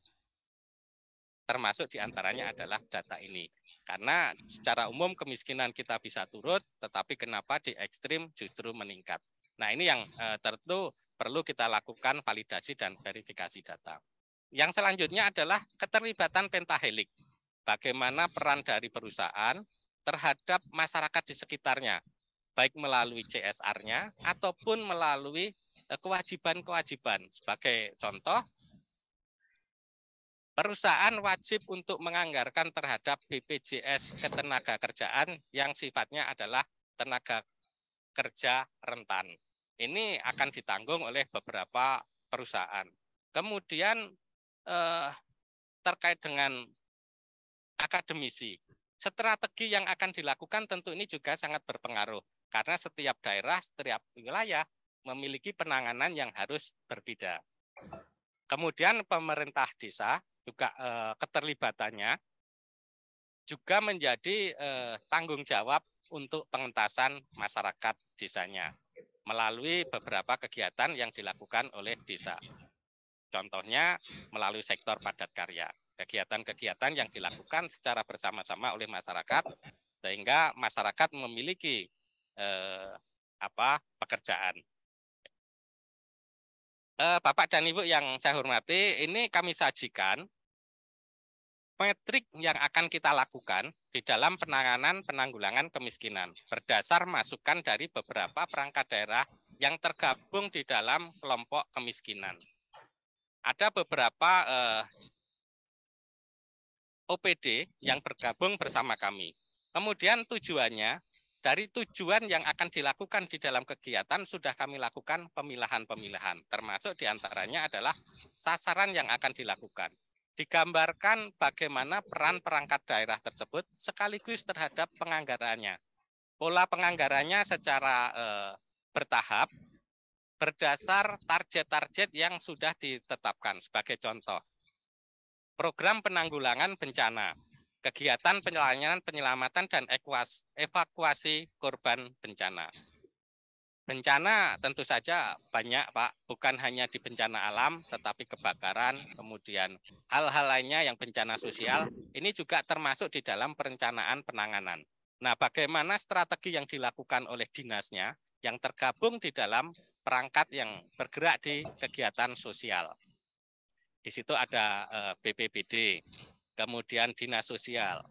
Speaker 5: termasuk diantaranya adalah data ini. Karena secara umum kemiskinan kita bisa turun, tetapi kenapa di ekstrim justru meningkat. Nah, ini yang tentu perlu kita lakukan validasi dan verifikasi data. Yang selanjutnya adalah keterlibatan pentahelik. Bagaimana peran dari perusahaan terhadap masyarakat di sekitarnya, baik melalui CSR-nya ataupun melalui kewajiban-kewajiban. Sebagai contoh, perusahaan wajib untuk menganggarkan terhadap BPJS Ketenagakerjaan yang sifatnya adalah tenaga kerja rentan. Ini akan ditanggung oleh beberapa perusahaan. Kemudian terkait dengan akademisi, strategi yang akan dilakukan tentu ini juga sangat berpengaruh karena setiap daerah, setiap wilayah memiliki penanganan yang harus berbeda. Kemudian pemerintah desa juga keterlibatannya juga menjadi tanggung jawab untuk pengentasan masyarakat desanya melalui beberapa kegiatan yang dilakukan oleh desa. Contohnya melalui sektor padat karya. Kegiatan-kegiatan yang dilakukan secara bersama-sama oleh masyarakat sehingga masyarakat memiliki pekerjaan. Bapak dan Ibu yang saya hormati, ini kami sajikan metrik yang akan kita lakukan di dalam penanganan penanggulangan kemiskinan berdasar masukan dari beberapa perangkat daerah yang tergabung di dalam kelompok kemiskinan. Ada beberapa OPD yang bergabung bersama kami. Kemudian tujuannya, dari tujuan yang akan dilakukan di dalam kegiatan sudah kami lakukan pemilahan-pemilahan, termasuk diantaranya adalah sasaran yang akan dilakukan. Digambarkan bagaimana peran perangkat daerah tersebut sekaligus terhadap penganggarannya. Pola penganggarannya secara bertahap berdasar target-target yang sudah ditetapkan. Sebagai contoh, program penanggulangan bencana, kegiatan penyelamatan dan evakuasi korban bencana. Bencana tentu saja banyak, Pak, bukan hanya di bencana alam, tetapi kebakaran, kemudian hal-hal lainnya yang bencana sosial, ini juga termasuk di dalam perencanaan penanganan. Nah, bagaimana strategi yang dilakukan oleh dinasnya yang tergabung di dalam perangkat yang bergerak di kegiatan sosial. Di situ ada BPBD, kemudian dinas sosial.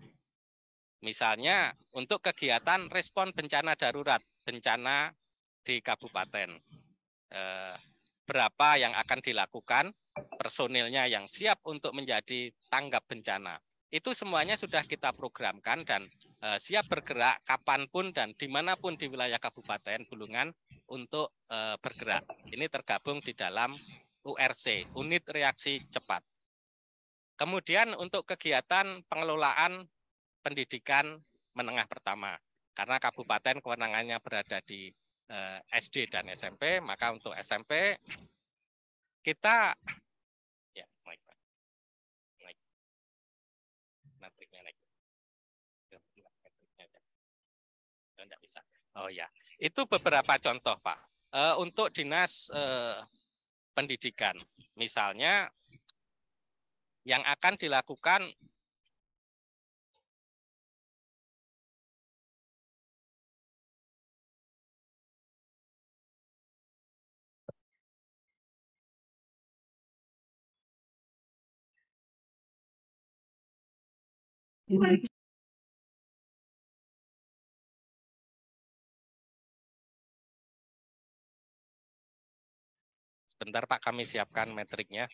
Speaker 5: Misalnya untuk kegiatan respon bencana darurat, bencana di kabupaten, berapa yang akan dilakukan, personilnya yang siap untuk menjadi tanggap bencana. Itu semuanya sudah kita programkan dan siap bergerak kapanpun dan dimanapun di wilayah Kabupaten Bulungan untuk bergerak. Ini tergabung di dalam URC, Unit Reaksi Cepat. Kemudian untuk kegiatan pengelolaan pendidikan menengah pertama, karena kabupaten kewenangannya berada di SD dan SMP, maka untuk SMP kita ya naik. Metriknya naik. Enggak bisa. Oh ya, itu beberapa contoh, Pak. Untuk dinas pendidikan, misalnya yang akan dilakukan sebentar, Pak, kami siapkan metriknya.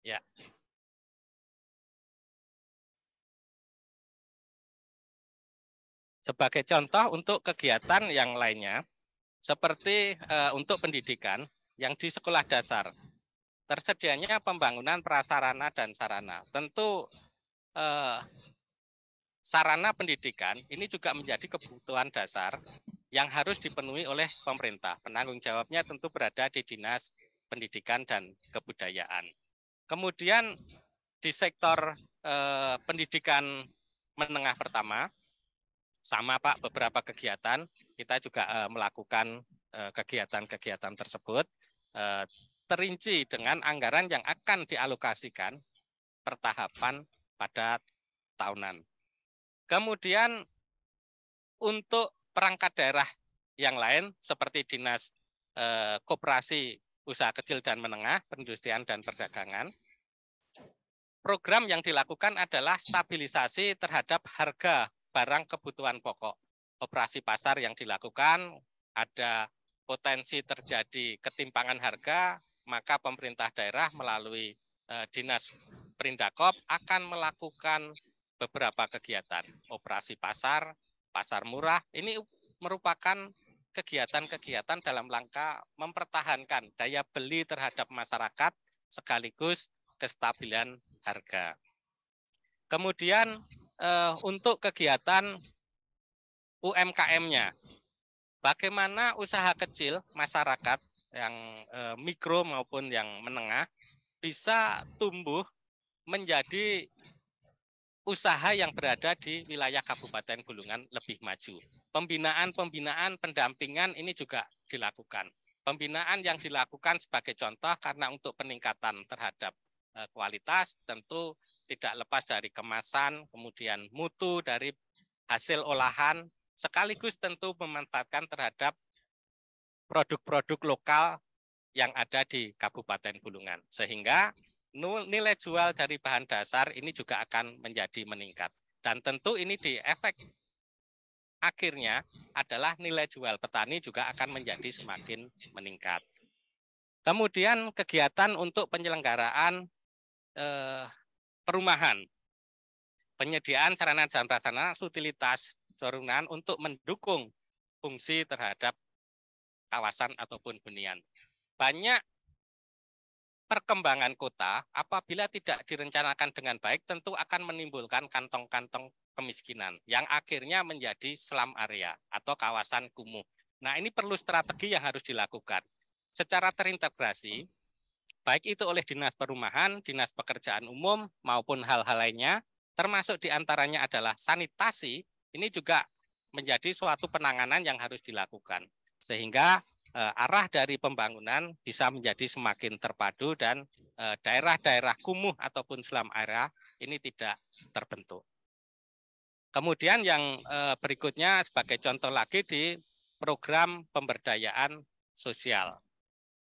Speaker 5: Ya. Sebagai contoh untuk kegiatan yang lainnya, seperti untuk pendidikan yang di sekolah dasar, tersedianya pembangunan prasarana dan sarana. Tentu sarana pendidikan ini juga menjadi kebutuhan dasar yang harus dipenuhi oleh pemerintah. Penanggung jawabnya tentu berada di Dinas Pendidikan dan Kebudayaan. Kemudian di sektor pendidikan menengah pertama, sama, Pak, beberapa kegiatan kita juga melakukan kegiatan-kegiatan tersebut terinci dengan anggaran yang akan dialokasikan per tahapan pada tahunan. Kemudian untuk perangkat daerah yang lain seperti dinas koperasi usaha kecil dan menengah, perindustrian dan perdagangan. Program yang dilakukan adalah stabilisasi terhadap harga barang kebutuhan pokok. Operasi pasar yang dilakukan, ada potensi terjadi ketimpangan harga, maka pemerintah daerah melalui Dinas Perindakop akan melakukan beberapa kegiatan. Operasi pasar, pasar murah, ini merupakan kegiatan-kegiatan dalam rangka mempertahankan daya beli terhadap masyarakat sekaligus kestabilan harga. Kemudian untuk kegiatan UMKM-nya, bagaimana usaha kecil masyarakat yang mikro maupun yang menengah bisa tumbuh menjadi usaha yang berada di wilayah Kabupaten Bulungan lebih maju. Pembinaan, pendampingan ini juga dilakukan. Pembinaan yang dilakukan sebagai contoh karena untuk peningkatan terhadap kualitas tentu tidak lepas dari kemasan, kemudian mutu dari hasil olahan, sekaligus tentu memanfaatkan terhadap produk-produk lokal yang ada di Kabupaten Bulungan. Sehingga nilai jual dari bahan dasar ini juga akan menjadi meningkat. Dan tentu ini di efek akhirnya adalah nilai jual petani juga akan menjadi semakin meningkat. Kemudian kegiatan untuk penyelenggaraan perumahan, penyediaan sarana dan prasarana utilitas turunan untuk mendukung fungsi terhadap kawasan ataupun hunian. Banyak perkembangan kota apabila tidak direncanakan dengan baik tentu akan menimbulkan kantong-kantong kemiskinan yang akhirnya menjadi slum area atau kawasan kumuh. Nah, ini perlu strategi yang harus dilakukan secara terintegrasi, baik itu oleh Dinas Perumahan, Dinas Pekerjaan Umum, maupun hal-hal lainnya, termasuk diantaranya adalah sanitasi, ini juga menjadi suatu penanganan yang harus dilakukan. Sehingga arah dari pembangunan bisa menjadi semakin terpadu dan daerah-daerah kumuh ataupun slum area ini tidak terbentuk. Kemudian yang berikutnya sebagai contoh lagi di program pemberdayaan sosial,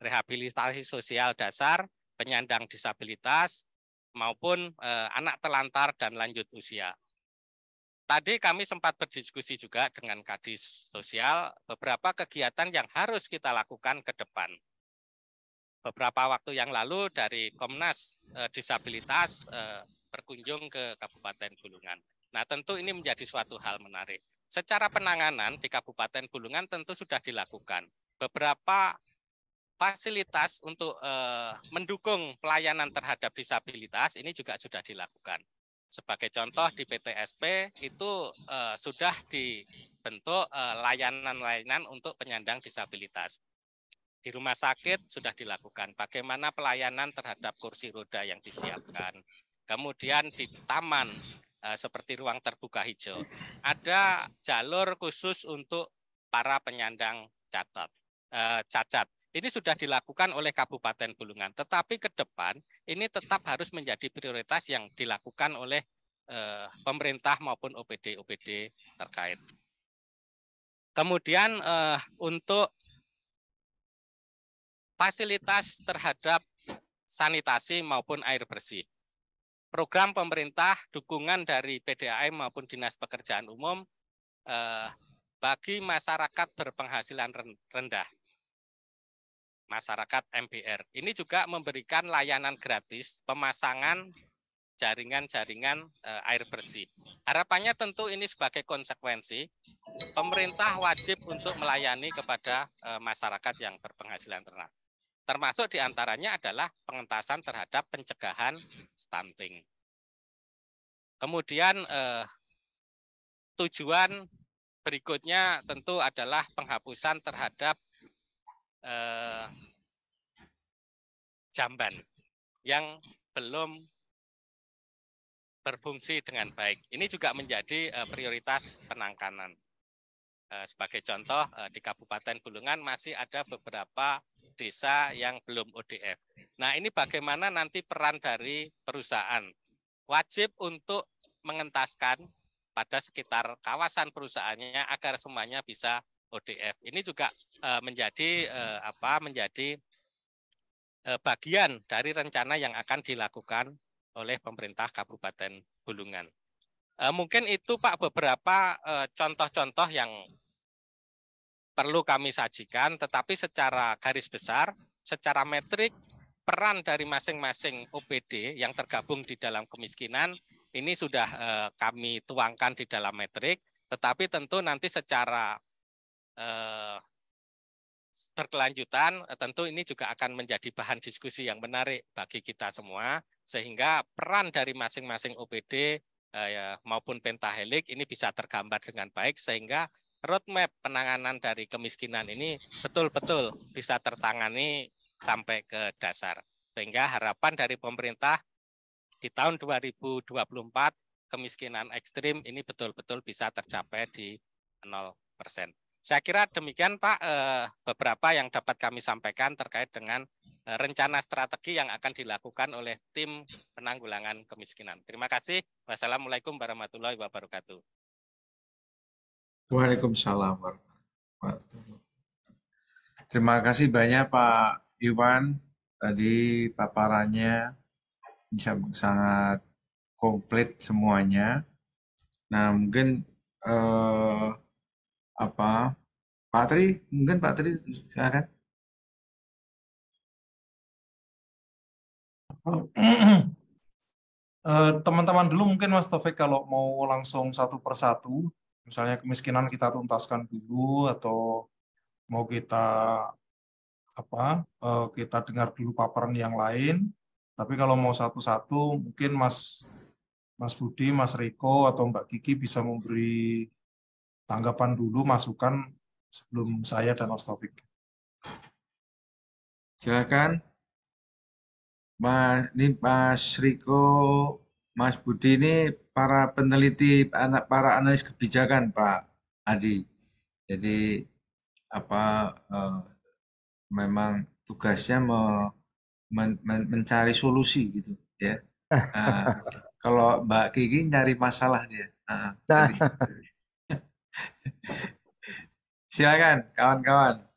Speaker 5: rehabilitasi sosial dasar, penyandang disabilitas, maupun anak telantar dan lanjut usia. Tadi kami sempat berdiskusi juga dengan Kadis Sosial beberapa kegiatan yang harus kita lakukan ke depan. Beberapa waktu yang lalu dari Komnas Disabilitas berkunjung ke Kabupaten Bulungan. Nah, tentu ini menjadi suatu hal menarik. Secara penanganan di Kabupaten Bulungan tentu sudah dilakukan. Beberapa fasilitas untuk mendukung pelayanan terhadap disabilitas ini juga sudah dilakukan. Sebagai contoh di PTSP itu sudah dibentuk layanan-layanan untuk penyandang disabilitas. Di rumah sakit sudah dilakukan bagaimana pelayanan terhadap kursi roda yang disiapkan. Kemudian di taman seperti ruang terbuka hijau, ada jalur khusus untuk para penyandang cacat. Ini sudah dilakukan oleh Kabupaten Bulungan, tetapi ke depan ini tetap harus menjadi prioritas yang dilakukan oleh pemerintah maupun OPD-OPD terkait. Kemudian untuk fasilitas terhadap sanitasi maupun air bersih, program pemerintah dukungan dari PDAM maupun Dinas Pekerjaan Umum bagi masyarakat berpenghasilan rendah, masyarakat MBR. Ini juga memberikan layanan gratis pemasangan jaringan-jaringan air bersih. Harapannya tentu ini sebagai konsekuensi pemerintah wajib untuk melayani kepada masyarakat yang berpenghasilan rendah. Termasuk diantaranya adalah pengentasan terhadap pencegahan stunting. Kemudian tujuan berikutnya tentu adalah penghapusan terhadap jamban yang belum berfungsi dengan baik. Ini juga menjadi prioritas penanganan. Sebagai contoh, di Kabupaten Bulungan masih ada beberapa desa yang belum ODF. Nah, ini bagaimana nanti peran dari perusahaan? Wajib untuk mengentaskan pada sekitar kawasan perusahaannya agar semuanya bisa ODF. Ini juga menjadi bagian dari rencana yang akan dilakukan oleh pemerintah Kabupaten Bulungan. Mungkin itu Pak beberapa contoh-contoh yang perlu kami sajikan, tetapi secara garis besar, secara metrik, peran dari masing-masing OPD yang tergabung di dalam kemiskinan ini sudah kami tuangkan di dalam metrik, tetapi tentu nanti secara berkelanjutan tentu ini juga akan menjadi bahan diskusi yang menarik bagi kita semua, sehingga peran dari masing-masing OPD maupun pentahelik ini bisa tergambar dengan baik, sehingga roadmap penanganan dari kemiskinan ini betul-betul bisa tertangani sampai ke dasar. Sehingga harapan dari pemerintah di tahun 2024 kemiskinan ekstrim ini betul-betul bisa tercapai di 0%. Saya kira demikian Pak beberapa yang dapat kami sampaikan terkait dengan rencana strategi yang akan dilakukan oleh tim penanggulangan kemiskinan. Terima kasih. Wassalamualaikum warahmatullahi wabarakatuh.
Speaker 3: Waalaikumsalam warahmatullahi. Terima kasih banyak Pak Iwan. Tadi paparannya sangat komplit semuanya. Nah, mungkin Pak Tri, silakan.
Speaker 4: Teman-teman dulu mungkin Mas Taufik kalau mau langsung satu persatu, misalnya kemiskinan kita tuntaskan dulu atau mau kita kita dengar dulu paparan yang lain. Tapi kalau mau satu-satu mungkin Mas Budi, Mas Riko atau Mbak Kiki bisa memberi tanggapan dulu, masukan sebelum saya dan Mas Taufik.
Speaker 3: Silakan. Mas Riko, Mas Budi ini para peneliti, para analis kebijakan Pak Adi. Jadi memang tugasnya mencari solusi gitu ya. Kalau Mbak Kiki nyari masalah dia. Silakan kawan-kawan.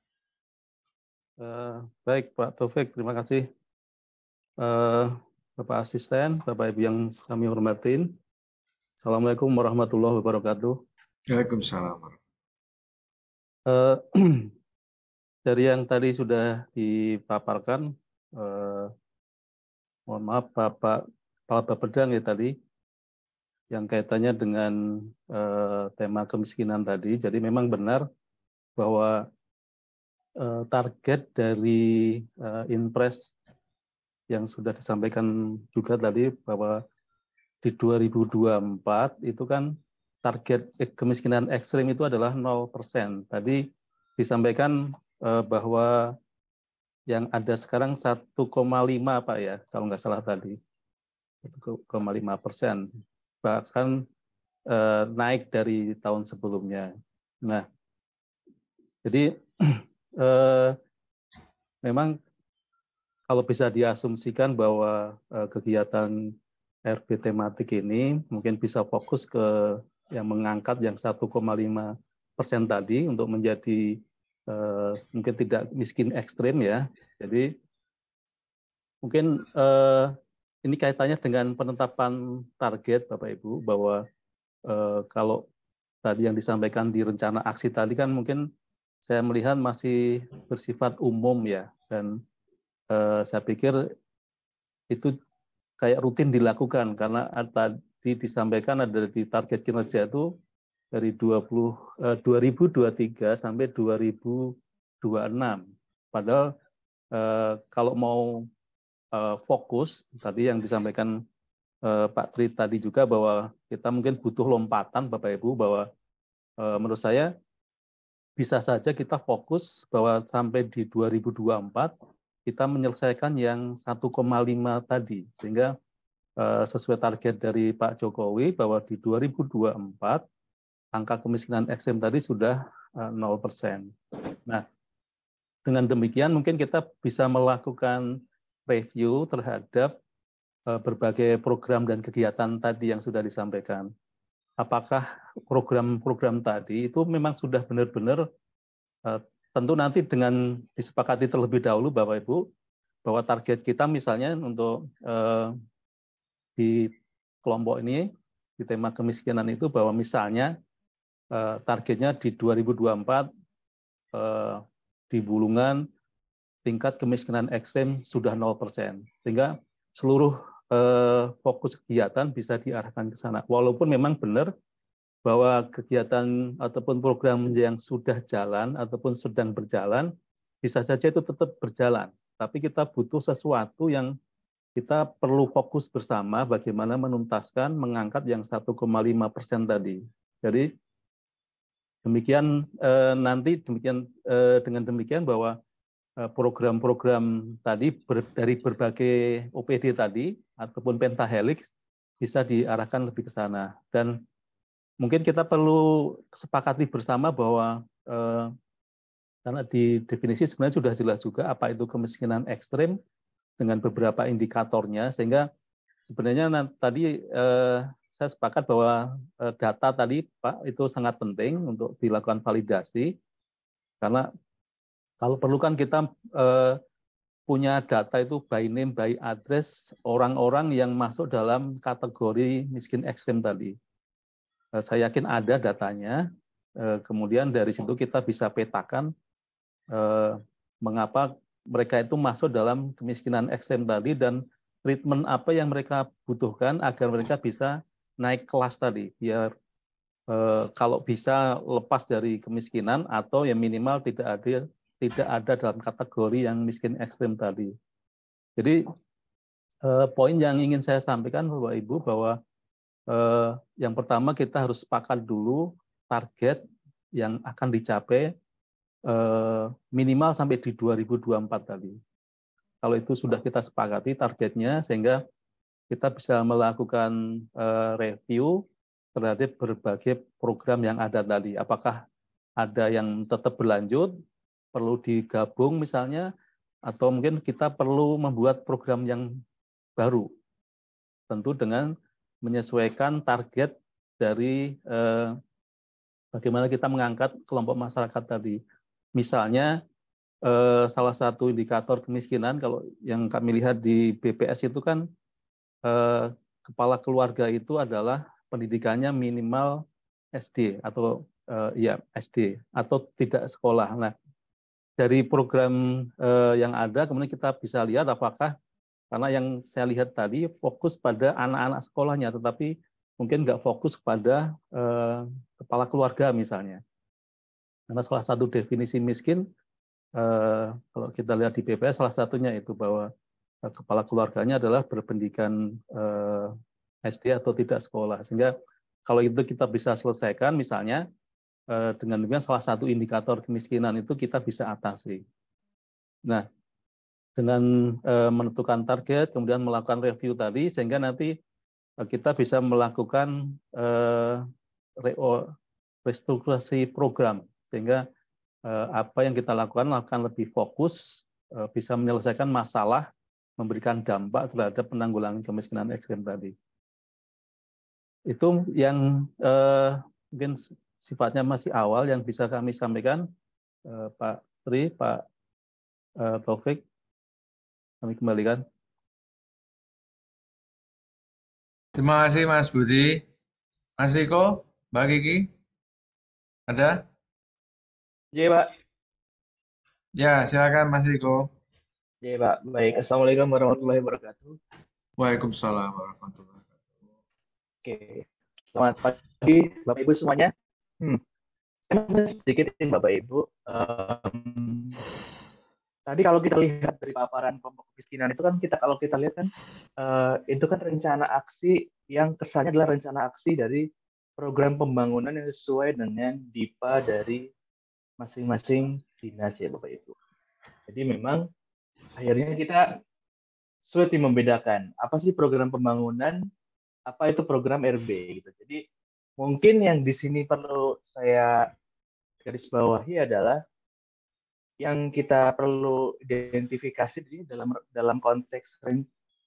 Speaker 6: Baik Pak Taufik, terima kasih. Bapak Asisten, Bapak Ibu yang kami hormatin. Assalamualaikum warahmatullahi wabarakatuh.
Speaker 3: Waalaikumsalam.
Speaker 6: Dari yang tadi sudah dipaparkan, mohon maaf Bapak Kepala Bapedang ya tadi, yang kaitannya dengan tema kemiskinan tadi. Jadi memang benar bahwa target dari Inpres yang sudah disampaikan juga tadi bahwa di 2024 itu kan target kemiskinan ekstrim itu adalah 0%. Tadi disampaikan bahwa yang ada sekarang 1,5 Pak ya, kalau nggak salah tadi. 1,5%. Bahkan naik dari tahun sebelumnya. Nah, jadi memang kalau bisa diasumsikan bahwa kegiatan RB tematik ini mungkin bisa fokus ke yang mengangkat yang 1,5% tadi untuk menjadi mungkin tidak miskin ekstrim ya. Jadi mungkin ini kaitannya dengan penetapan target Bapak Ibu bahwa kalau tadi yang disampaikan di rencana aksi tadi kan mungkin saya melihat masih bersifat umum ya, dan saya pikir itu kayak rutin dilakukan karena tadi disampaikan ada di target kinerja itu dari 2023 sampai 2026. Padahal kalau mau fokus tadi yang disampaikan Pak Tri tadi juga bahwa kita mungkin butuh lompatan Bapak Ibu, bahwa menurut saya bisa saja kita fokus bahwa sampai di 2024 kita menyelesaikan yang 1,5 tadi, sehingga sesuai target dari Pak Jokowi bahwa di 2024 angka kemiskinan ekstrem tadi sudah 0%. Nah, dengan demikian mungkin kita bisa melakukan review terhadap berbagai program dan kegiatan tadi yang sudah disampaikan. Apakah program-program tadi itu memang sudah benar-benar tentu nanti dengan disepakati terlebih dahulu Bapak Ibu, bahwa target kita misalnya untuk di kelompok ini, di tema kemiskinan itu, bahwa misalnya targetnya di 2024 di Bulungan tingkat kemiskinan ekstrem sudah 0%, sehingga seluruh fokus kegiatan bisa diarahkan ke sana. Walaupun memang benar bahwa kegiatan ataupun program yang sudah jalan ataupun sedang berjalan, bisa saja itu tetap berjalan. Tapi kita butuh sesuatu yang kita perlu fokus bersama bagaimana menuntaskan, mengangkat yang 1,5% tadi. Jadi demikian nanti dengan demikian bahwa program-program tadi dari berbagai OPD tadi ataupun pentahelix bisa diarahkan lebih ke sana. Dan mungkin kita perlu sepakati bersama bahwa karena di definisi sebenarnya sudah jelas juga apa itu kemiskinan ekstrem dengan beberapa indikatornya, sehingga sebenarnya tadi saya sepakat bahwa data tadi Pak itu sangat penting untuk dilakukan validasi, karena kalau perlu kan kita punya data itu by name, by address orang-orang yang masuk dalam kategori miskin ekstrem tadi. Saya yakin ada datanya, kemudian dari situ kita bisa petakan mengapa mereka itu masuk dalam kemiskinan ekstrem tadi dan treatment apa yang mereka butuhkan agar mereka bisa naik kelas tadi, biar kalau bisa lepas dari kemiskinan atau yang minimal tidak ada dalam kategori yang miskin ekstrem tadi. Jadi poin yang ingin saya sampaikan Bapak Ibu bahwa yang pertama kita harus sepakat dulu target yang akan dicapai minimal sampai di 2024 tadi. Kalau itu sudah kita sepakati targetnya, sehingga kita bisa melakukan review terhadap berbagai program yang ada tadi. Apakah ada yang tetap berlanjut, perlu digabung misalnya, atau mungkin kita perlu membuat program yang baru. Tentu dengan menyesuaikan target dari bagaimana kita mengangkat kelompok masyarakat tadi. Misalnya salah satu indikator kemiskinan kalau yang kami lihat di BPS itu kan kepala keluarga itu adalah pendidikannya minimal SD atau SD atau tidak sekolah. Nah, dari program yang ada kemudian kita bisa lihat apakah, karena yang saya lihat tadi fokus pada anak-anak sekolahnya, tetapi mungkin nggak fokus pada kepala keluarga misalnya. Karena salah satu definisi miskin, kalau kita lihat di BPS, salah satunya itu bahwa kepala keluarganya adalah berpendidikan SD atau tidak sekolah. Sehingga kalau itu kita bisa selesaikan, misalnya dengan demikian salah satu indikator kemiskinan itu kita bisa atasi. Nah, dengan menentukan target, kemudian melakukan review tadi, sehingga nanti kita bisa melakukan restrukturasi program, sehingga apa yang kita lakukan lebih fokus, bisa menyelesaikan masalah, memberikan dampak terhadap penanggulangan kemiskinan ekstrem tadi. Itu yang mungkin sifatnya masih awal yang bisa kami sampaikan, Pak Tri, Pak Taufik, kami kembalikan.
Speaker 3: Terima kasih Mas Budi. Mas Riko, Mbak Kiki, ada?
Speaker 7: Iya, Pak.
Speaker 3: Ya, silakan Mas Riko.
Speaker 7: Iya, Pak. Baik. Assalamualaikum warahmatullahi wabarakatuh.
Speaker 3: Waalaikumsalam warahmatullahi wabarakatuh.
Speaker 7: Oke. Selamat pagi, Bapak Ibu semuanya. Saya mau sedikit Bapak Ibu. Tadi kalau kita lihat dari paparan kelompok kemiskinan itu kan kalau kita lihat kan itu kan rencana aksi yang kesannya adalah rencana aksi dari program pembangunan yang sesuai dengan DIPA dari masing-masing dinas ya Bapak Ibu. Jadi memang akhirnya kita sulit membedakan apa sih program pembangunan, apa itu program RB gitu. Jadi mungkin yang di sini perlu saya garis bawahi adalah yang kita perlu identifikasi dalam konteks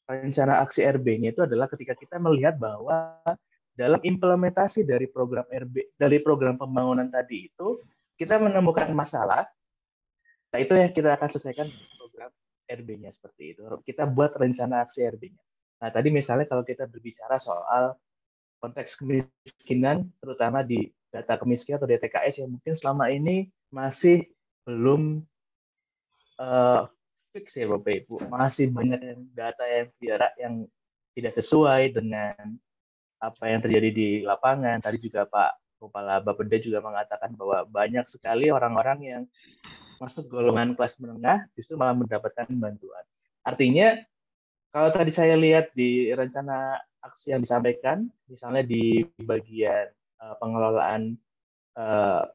Speaker 7: rencana aksi RB-nya itu adalah ketika kita melihat bahwa dalam implementasi dari program RB, dari program pembangunan tadi itu kita menemukan masalah. Nah, itu yang kita akan selesaikan di program RB-nya seperti itu. Kita buat rencana aksi RB-nya. Nah, tadi misalnya kalau kita berbicara soal konteks kemiskinan, terutama di data kemiskinan atau DTKS yang mungkin selama ini masih belum fix ya Bapak Ibu. Masih banyak data yang tidak sesuai dengan apa yang terjadi di lapangan. Tadi juga Pak Kepala Bapeda juga mengatakan bahwa banyak sekali orang-orang yang masuk golongan kelas menengah justru malah mendapatkan bantuan. Artinya kalau tadi saya lihat di rencana aksi yang disampaikan, misalnya di bagian pengelolaan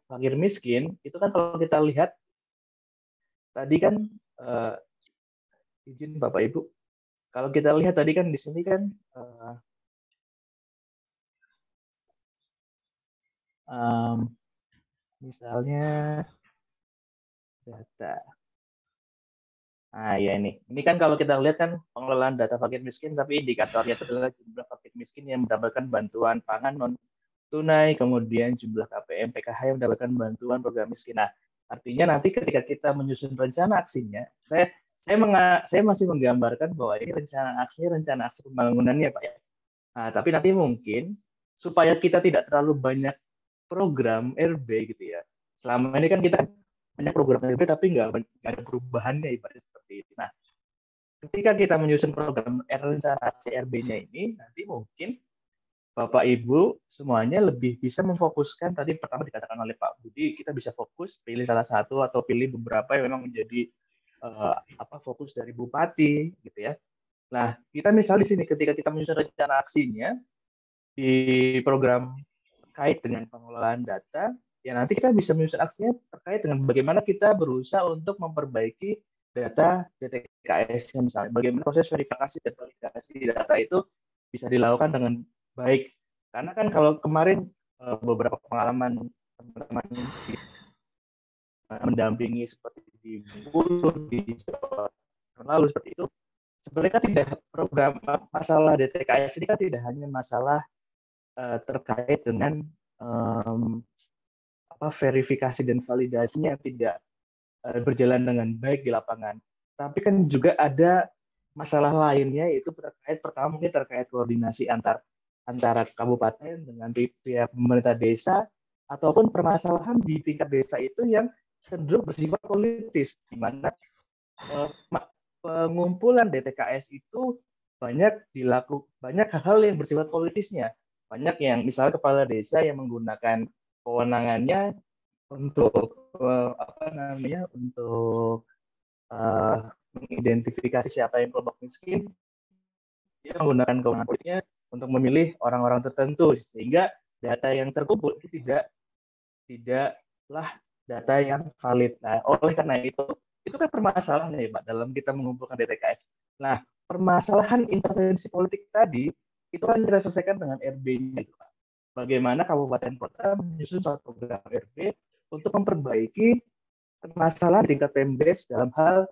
Speaker 7: fakir miskin, itu kan kalau kita lihat tadi kan izin Bapak Ibu, kalau kita lihat tadi kan di sini kan misalnya data. Nah, ya ini kan kalau kita lihat kan pengelolaan data fakir miskin, tapi indikatornya itu adalah jumlah fakir miskin yang mendapatkan bantuan pangan non tunai, kemudian jumlah KPM PKH yang mendapatkan bantuan program miskin. Nah, artinya nanti ketika kita menyusun rencana aksinya, saya masih menggambarkan bahwa ini rencana aksi pembangunannya Pak ya. Nah, tapi nanti mungkin supaya kita tidak terlalu banyak program RB gitu ya. Selama ini kan kita banyak program RB tapi nggak ada perubahannya ibaratnya seperti itu. Nah, ketika kita menyusun program rencana aksi RB-nya ini, nanti mungkin Bapak Ibu semuanya lebih bisa memfokuskan, tadi pertama dikatakan oleh Pak Budi, kita bisa fokus pilih salah satu atau pilih beberapa yang memang menjadi fokus dari bupati gitu ya. Nah, kita misal di sini ketika kita menyusun rencana aksinya di program terkait dengan pengelolaan data, ya nanti kita bisa menyusun aksinya terkait dengan bagaimana kita berusaha untuk memperbaiki data DTKS misalnya, bagaimana proses verifikasi dan validasi data itu bisa dilakukan dengan baik. Karena kan kalau kemarin beberapa pengalaman teman-teman mendampingi seperti di Bengkulu, di Jawa lalu seperti itu, sebenarnya kan tidak program masalah DTKS ini kan tidak hanya masalah terkait dengan verifikasi dan validasinya yang tidak berjalan dengan baik di lapangan. Tapi kan juga ada masalah lainnya, yaitu pertama mungkin terkait koordinasi antara kabupaten dengan pihak pemerintah desa, ataupun permasalahan di tingkat desa itu yang cenderung bersifat politis, di mana pengumpulan DTKS itu banyak hal-hal yang bersifat politisnya. Banyak yang misalnya kepala desa yang menggunakan kewenangannya untuk mengidentifikasi siapa yang kelompok miskin, dia menggunakan kewenangan politiknya untuk memilih orang-orang tertentu, sehingga data yang terkumpul itu tidaklah data yang valid. Nah, oleh karena itu kan permasalahan ya Pak dalam kita mengumpulkan DTKS. Nah, permasalahan intervensi politik tadi itu kan kita selesaikan dengan RB-nya itu Pak. Bagaimana kabupaten kota menyusun suatu program RB untuk memperbaiki permasalahan tingkat PMDes dalam hal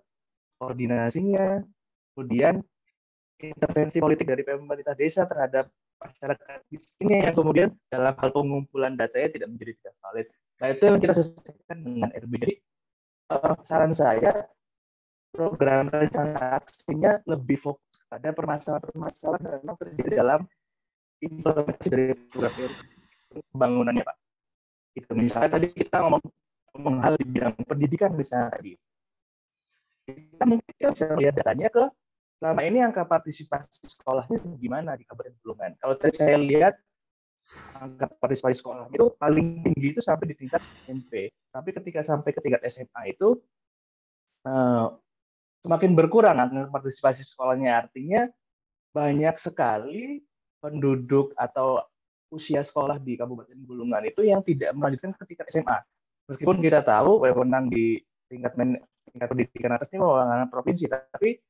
Speaker 7: koordinasinya, kemudian intervensi politik dari pemerintah desa terhadap masyarakat miskinnya yang kemudian dalam hal pengumpulan datanya tidak menjadi tidak valid. Nah, itu yang kita selesaikan dengan RB. Jadi saran saya program rencana aksinya lebih fokus pada permasalahan-permasalahan yang terjadi dalam implementasi dari program pembangunannya Pak. Itu misalnya tadi kita ngomong hal di bidang pendidikan misalnya tadi. Kita mungkin bisa lihat datanya ke selama ini angka partisipasi sekolahnya gimana di Kabupaten Bulungan. Kalau saya lihat angka partisipasi sekolah itu paling tinggi itu sampai di tingkat SMP. Tapi ketika sampai ke tingkat SMA itu semakin berkurang angka partisipasi sekolahnya. Artinya banyak sekali penduduk atau usia sekolah di Kabupaten Bulungan itu yang tidak melanjutkan ke tingkat SMA. Meskipun kita tahu wewenang di tingkat pendidikan atas ini wewenang provinsi, tapi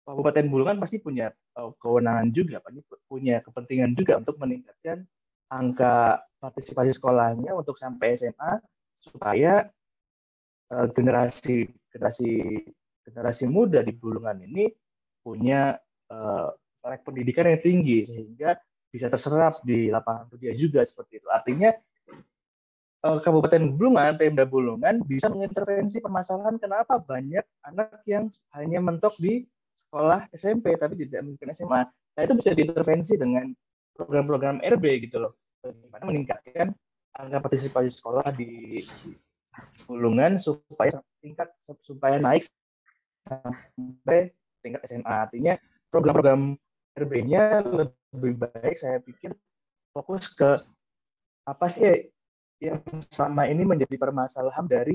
Speaker 7: Kabupaten Bulungan pasti punya kewenangan juga, punya kepentingan juga untuk meningkatkan angka partisipasi sekolahnya untuk sampai SMA supaya generasi muda di Bulungan ini punya pendidikan yang tinggi sehingga bisa terserap di lapangan kerja juga seperti itu. Artinya Kabupaten Bulungan, Pemda Bulungan bisa mengintervensi permasalahan kenapa banyak anak yang hanya mentok di sekolah SMP tapi tidak mungkin SMA. Nah, itu bisa diintervensi dengan program-program RB gitu loh. Bagaimana meningkatkan angka partisipasi sekolah di Bulungan supaya naik sampai tingkat SMA. Artinya program-program RB-nya lebih baik saya pikir fokus ke apa sih yang selama ini menjadi permasalahan dari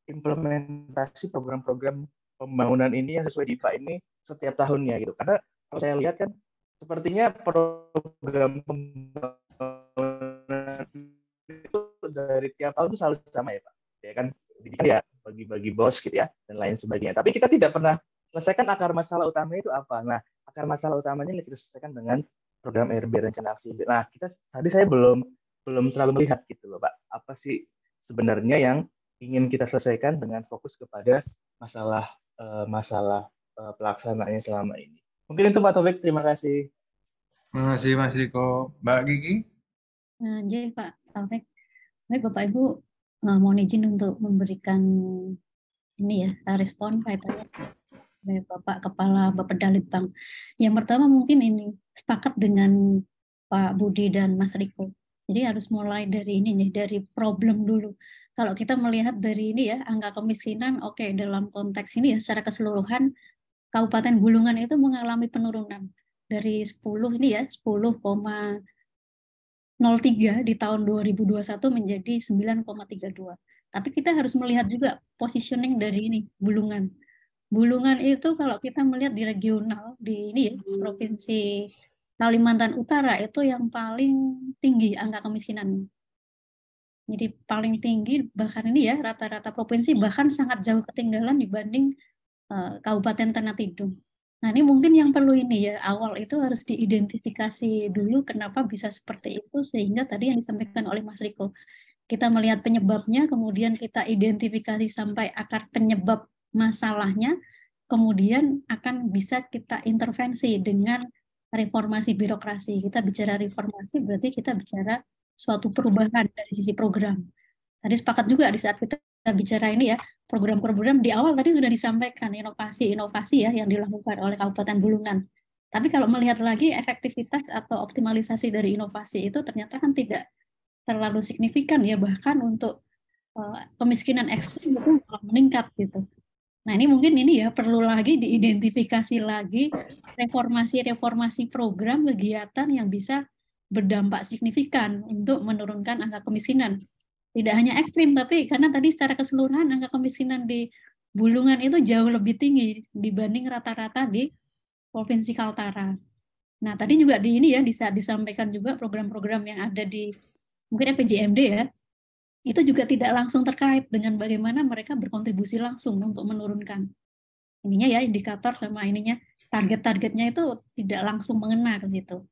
Speaker 7: implementasi program-program pembangunan ini yang sesuai di IPA ini setiap tahunnya gitu. Karena kalau saya lihat kan sepertinya program pembangunan itu dari tiap tahun itu selalu sama ya Pak. Ya kan pendidikan ya bagi-bagi bos gitu ya dan lain sebagainya. Tapi kita tidak pernah selesaikan akar masalah utama itu apa. Nah, akar masalah utamanya yang kita selesaikan dengan program RB rencana aksi. Nah, tadi saya belum terlalu melihat gitu loh Pak. Apa sih sebenarnya yang ingin kita selesaikan dengan fokus kepada masalah pelaksanaannya selama ini. Mungkin itu Pak Taufik, terima kasih.
Speaker 3: Terima kasih Mas Riko. Mbak Gigi?
Speaker 8: Jadi Pak Taufik, baik Bapak Ibu, mohon izin untuk memberikan ini ya respon kaitannya dari Bapak Kepala Bapeda Litbang. Yang pertama mungkin ini sepakat dengan Pak Budi dan Mas Riko. Jadi harus mulai dari ini nih, dari problem dulu. Kalau kita melihat dari ini ya, angka kemiskinan, oke, dalam konteks ini ya, secara keseluruhan, Kabupaten Bulungan itu mengalami penurunan. Dari 10 ini ya, 10,03 di tahun 2021 menjadi 9,32. Tapi kita harus melihat juga positioning dari ini, Bulungan. Bulungan itu kalau kita melihat di regional, di ini ya, Provinsi Kalimantan Utara itu yang paling tinggi angka kemiskinan. Jadi paling tinggi bahkan ini ya rata-rata provinsi bahkan sangat jauh ketinggalan dibanding Kabupaten Tanah Tidung. Nah ini mungkin yang perlu ini ya awal itu harus diidentifikasi dulu kenapa bisa seperti itu sehingga tadi yang disampaikan oleh Mas Riko kita melihat penyebabnya kemudian kita identifikasi sampai akar penyebab masalahnya kemudian akan bisa kita intervensi dengan reformasi birokrasi. Kita bicara reformasi berarti kita bicara suatu perubahan dari sisi program. Tadi sepakat juga di saat kita bicara ini ya, program-program di awal tadi sudah disampaikan inovasi-inovasi ya yang dilakukan oleh Kabupaten Bulungan. Tapi kalau melihat lagi efektivitas atau optimalisasi dari inovasi itu ternyata kan tidak terlalu signifikan ya, bahkan untuk kemiskinan ekstrim itu malah meningkat gitu. Nah ini mungkin ini ya perlu lagi diidentifikasi lagi reformasi program kegiatan yang bisa berdampak signifikan untuk menurunkan angka kemiskinan. Tidak hanya ekstrim, tapi karena tadi secara keseluruhan angka kemiskinan di Bulungan itu jauh lebih tinggi dibanding rata-rata di Provinsi Kaltara. Nah tadi juga di ini ya disampaikan juga program-program yang ada di mungkin PJMD ya, itu juga tidak langsung terkait dengan bagaimana mereka berkontribusi langsung untuk menurunkan ininya ya indikator sama ininya target-targetnya itu tidak langsung mengena ke situ.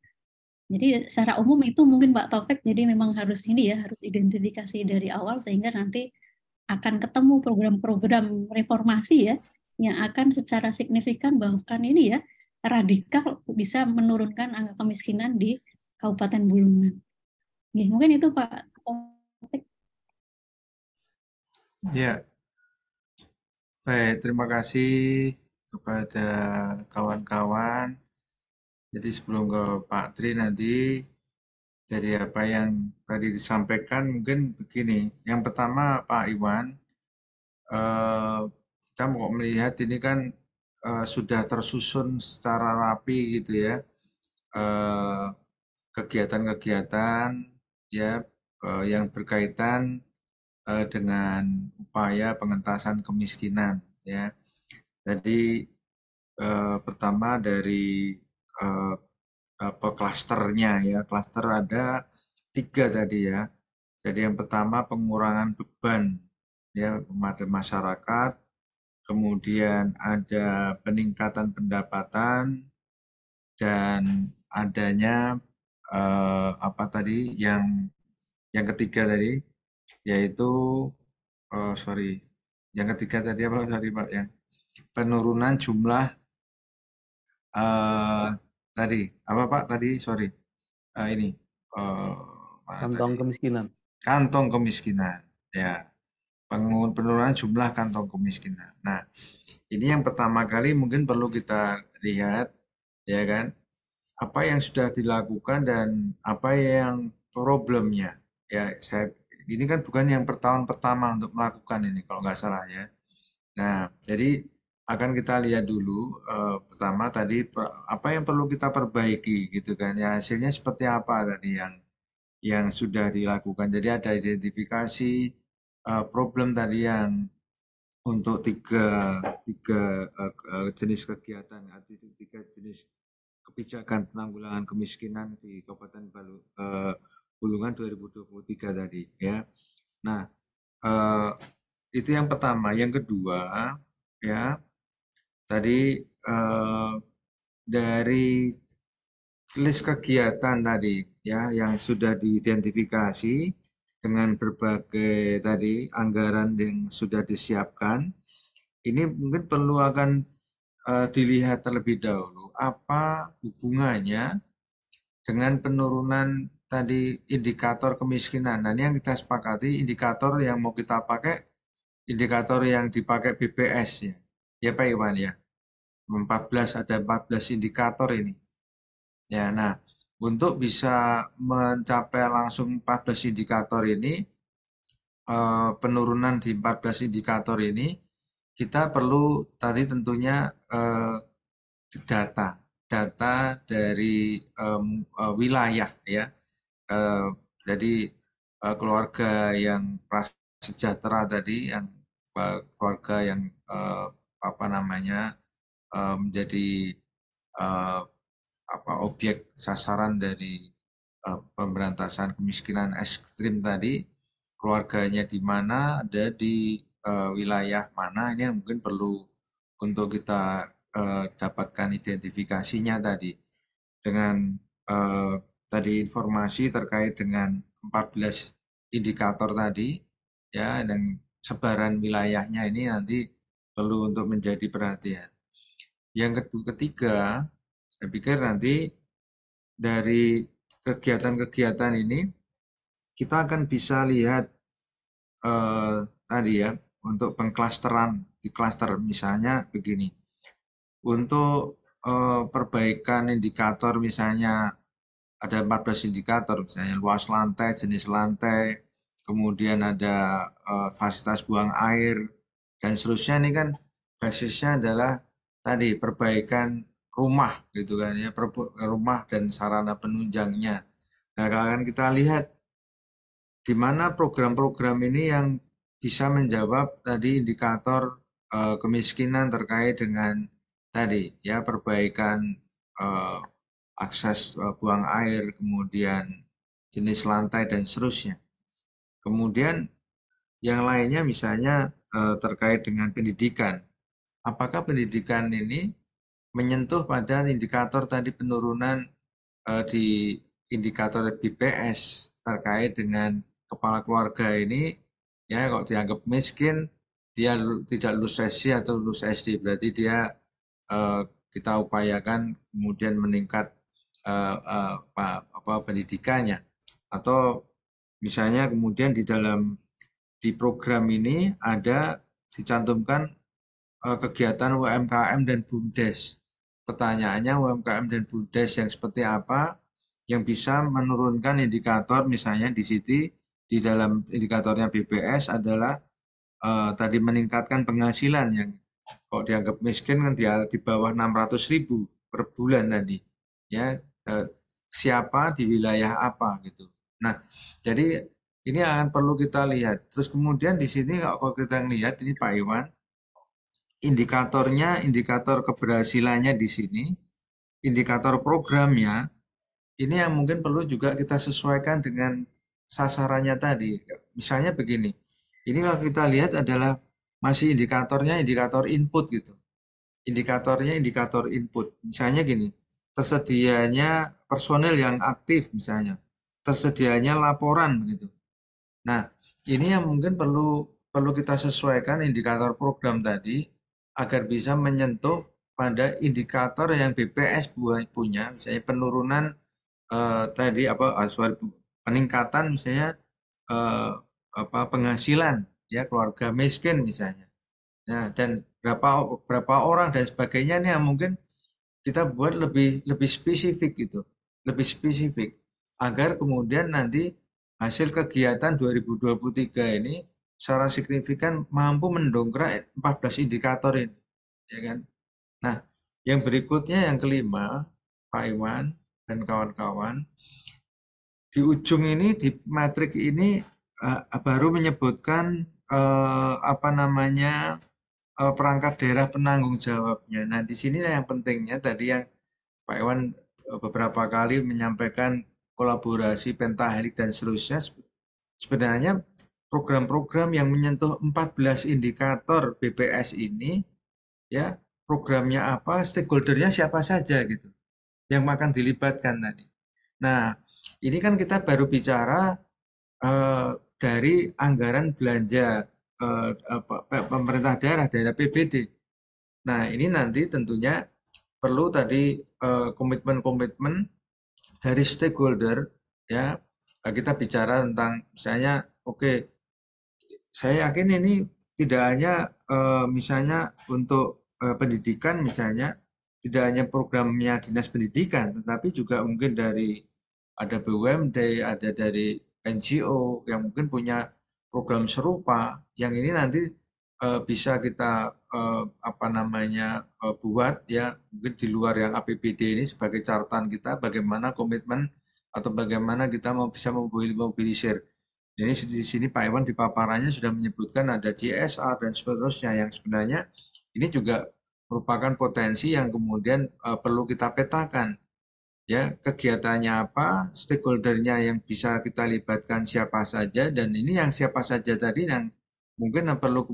Speaker 8: Jadi secara umum itu mungkin Pak Taufik jadi memang harus ini ya harus identifikasi dari awal sehingga nanti akan ketemu program-program reformasi ya yang akan secara signifikan bahkan ini ya radikal bisa menurunkan angka kemiskinan di Kabupaten Bulungan. Mungkin itu Pak Taufik.
Speaker 3: Ya, baik. Terima kasih kepada kawan-kawan. Jadi sebelum ke Pak Tri nanti, dari apa yang tadi disampaikan mungkin begini. Yang pertama Pak Iwan, kita mau melihat ini kan sudah tersusun secara rapi gitu ya. Kegiatan-kegiatan ya yang berkaitan dengan upaya pengentasan kemiskinan ya. Jadi pertama dari klasternya ya, klaster ada 3 tadi ya. Jadi yang pertama pengurangan beban ya pada masyarakat, kemudian ada peningkatan pendapatan dan adanya apa tadi yang ketiga tadi yaitu yang ketiga tadi apa Pak yang penurunan jumlah tadi apa Pak tadi ini
Speaker 6: kantong kemiskinan
Speaker 3: kantong kemiskinan, ya, penurunan jumlah kantong kemiskinan. Nah, ini yang pertama kali mungkin perlu kita lihat, ya kan, apa yang sudah dilakukan dan apa yang problemnya. Ya, ini kan bukan yang tahun pertama untuk melakukan ini, kalau nggak salah ya. Nah, jadi akan kita lihat dulu pertama tadi apa yang perlu kita perbaiki gitu kan ya, hasilnya seperti apa tadi yang sudah dilakukan. Jadi ada identifikasi problem tadi yang untuk tiga jenis kegiatan, tiga jenis kebijakan penanggulangan kemiskinan di Kabupaten Bulungan 2023 tadi ya. Nah, itu yang pertama. Yang kedua ya, tadi dari list kegiatan tadi ya yang sudah diidentifikasi dengan berbagai tadi anggaran yang sudah disiapkan, ini mungkin perlu akan dilihat terlebih dahulu apa hubungannya dengan penurunan tadi indikator kemiskinan. Nah, ini yang kita sepakati, indikator yang mau kita pakai, indikator yang dipakai BPS ya. Ya Pak Iwan ya. 14 ada 14 indikator ini. Ya, nah, untuk bisa mencapai langsung 14 indikator ini, penurunan di 14 indikator ini, kita perlu tadi tentunya data dari wilayah ya. Jadi keluarga yang prasejahtera tadi, yang keluarga yang apa namanya menjadi objek sasaran dari pemberantasan kemiskinan ekstrim tadi, keluarganya di mana, ada di wilayah mana, ini yang mungkin perlu untuk kita dapatkan identifikasinya tadi dengan tadi informasi terkait dengan 14 indikator tadi ya, dan sebaran wilayahnya ini nanti perlu untuk menjadi perhatian. Yang ketiga, saya pikir nanti dari kegiatan-kegiatan ini kita akan bisa lihat tadi ya, untuk pengklasteran di klaster misalnya begini. Untuk perbaikan indikator misalnya ada 14 indikator, misalnya luas lantai, jenis lantai, kemudian ada fasilitas buang air, dan seterusnya. Ini kan basisnya adalah tadi perbaikan rumah gitu kan ya, rumah dan sarana penunjangnya. Nah, kalau akan kita lihat di mana program-program ini yang bisa menjawab tadi indikator kemiskinan terkait dengan tadi ya, perbaikan akses buang air, kemudian jenis lantai dan seterusnya. Kemudian yang lainnya misalnya terkait dengan pendidikan. Apakah pendidikan ini menyentuh pada indikator tadi penurunan di indikator BPS terkait dengan kepala keluarga ini ya, kalau dianggap miskin, dia tidak lulus SD atau lulus SD, berarti dia kita upayakan kemudian meningkat pendidikannya. Atau misalnya kemudian di program ini ada dicantumkan kegiatan UMKM dan BUMDes. Pertanyaannya, UMKM dan BUMDes yang seperti apa yang bisa menurunkan indikator, misalnya di sini di dalam indikatornya BPS adalah tadi meningkatkan penghasilan yang kalau dianggap miskin kan dia di bawah 600.000 per bulan tadi ya, siapa di wilayah apa gitu. Nah, jadi ini akan perlu kita lihat. Terus kemudian di sini kalau kita lihat ini Pak Iwan, indikatornya, indikator keberhasilannya di sini, indikator programnya, ini yang mungkin perlu juga kita sesuaikan dengan sasarannya tadi. Misalnya begini, ini kalau kita lihat adalah masih indikatornya indikator input gitu. Indikatornya indikator input. Misalnya gini, tersedianya personel yang aktif misalnya, tersedianya laporan gitu. Nah, ini yang mungkin perlu kita sesuaikan indikator program tadi agar bisa menyentuh pada indikator yang BPS punya, misalnya penurunan tadi peningkatan misalnya penghasilan, ya keluarga miskin misalnya. Nah, dan berapa orang dan sebagainya nih yang mungkin kita buat lebih spesifik gitu, lebih spesifik agar kemudian nanti hasil kegiatan 2023 ini secara signifikan mampu mendongkrak 14 indikator ini, ya kan? Nah, yang berikutnya yang kelima, Pak Iwan dan kawan-kawan, di ujung ini di matrik ini baru menyebutkan perangkat daerah penanggung jawabnya. Nah, di sini yang pentingnya tadi yang Pak Iwan beberapa kali menyampaikan kolaborasi pentahelik dan seterusnya. Sebenarnya program-program yang menyentuh 14 indikator BPS ini, ya programnya apa, stakeholdernya siapa saja gitu, yang akan dilibatkan tadi. Nah, ini kan kita baru bicara dari anggaran belanja pemerintah daerah PBD. Nah, ini nanti tentunya perlu tadi komitmen-komitmen dari stakeholder, ya. Kita bicara tentang misalnya, oke, saya yakin ini tidak hanya misalnya untuk pendidikan misalnya, tidak hanya programnya Dinas Pendidikan, tetapi juga mungkin dari ada BUMD, ada dari NGO yang mungkin punya program serupa, yang ini nanti bisa kita buat ya mungkin di luar yang APBD ini sebagai catatan kita bagaimana komitmen atau bagaimana kita bisa memobilisir. Jadi di sini Pak Iwan di paparannya sudah menyebutkan ada CSR dan seterusnya yang sebenarnya ini juga merupakan potensi yang kemudian perlu kita petakan. Ya, kegiatannya apa, stakeholdernya yang bisa kita libatkan siapa saja, dan ini yang siapa saja tadi yang mungkin yang perlu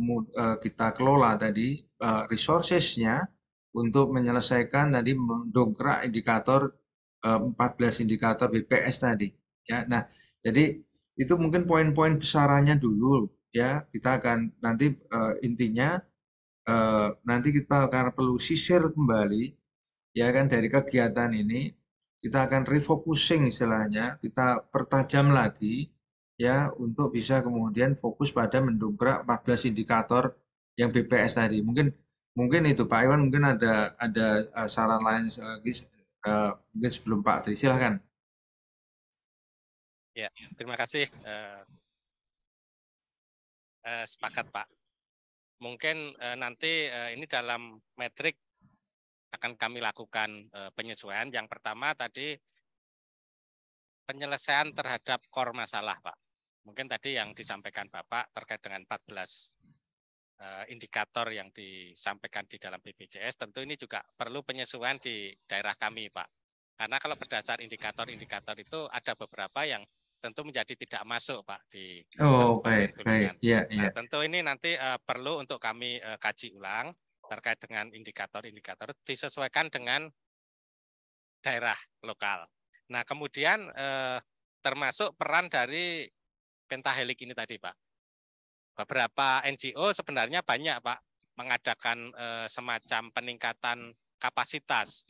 Speaker 3: kita kelola tadi resources-nya untuk menyelesaikan tadi mendongkrak indikator 14 indikator BPS tadi. Ya, nah jadi itu mungkin poin-poin besarannya dulu ya. Kita akan nanti intinya nanti kita akan perlu sisir kembali ya kan dari kegiatan ini. Kita akan refocusing istilahnya, kita pertajam lagi ya untuk bisa kemudian fokus pada mendongkrak 14 indikator yang BPS tadi. Mungkin itu Pak Iwan mungkin ada saran lain lagi mungkin sebelum Pak Tri, silahkan.
Speaker 5: Ya, terima kasih. Sepakat Pak. Mungkin nanti ini dalam metrik akan kami lakukan penyesuaian. Yang pertama tadi penyelesaian terhadap core masalah, Pak. Mungkin tadi yang disampaikan Bapak terkait dengan 14 indikator yang disampaikan di dalam BPJS, tentu ini juga perlu penyesuaian di daerah kami, Pak. Karena kalau berdasar indikator-indikator itu ada beberapa yang tentu menjadi tidak masuk, Pak, di
Speaker 3: baik. Ya,
Speaker 5: Nah, tentu ini nanti perlu untuk kami kaji ulang terkait dengan indikator-indikator disesuaikan dengan daerah lokal. Nah, kemudian termasuk peran dari pentahelik ini tadi, Pak. Beberapa NGO sebenarnya banyak, Pak, mengadakan semacam peningkatan kapasitas,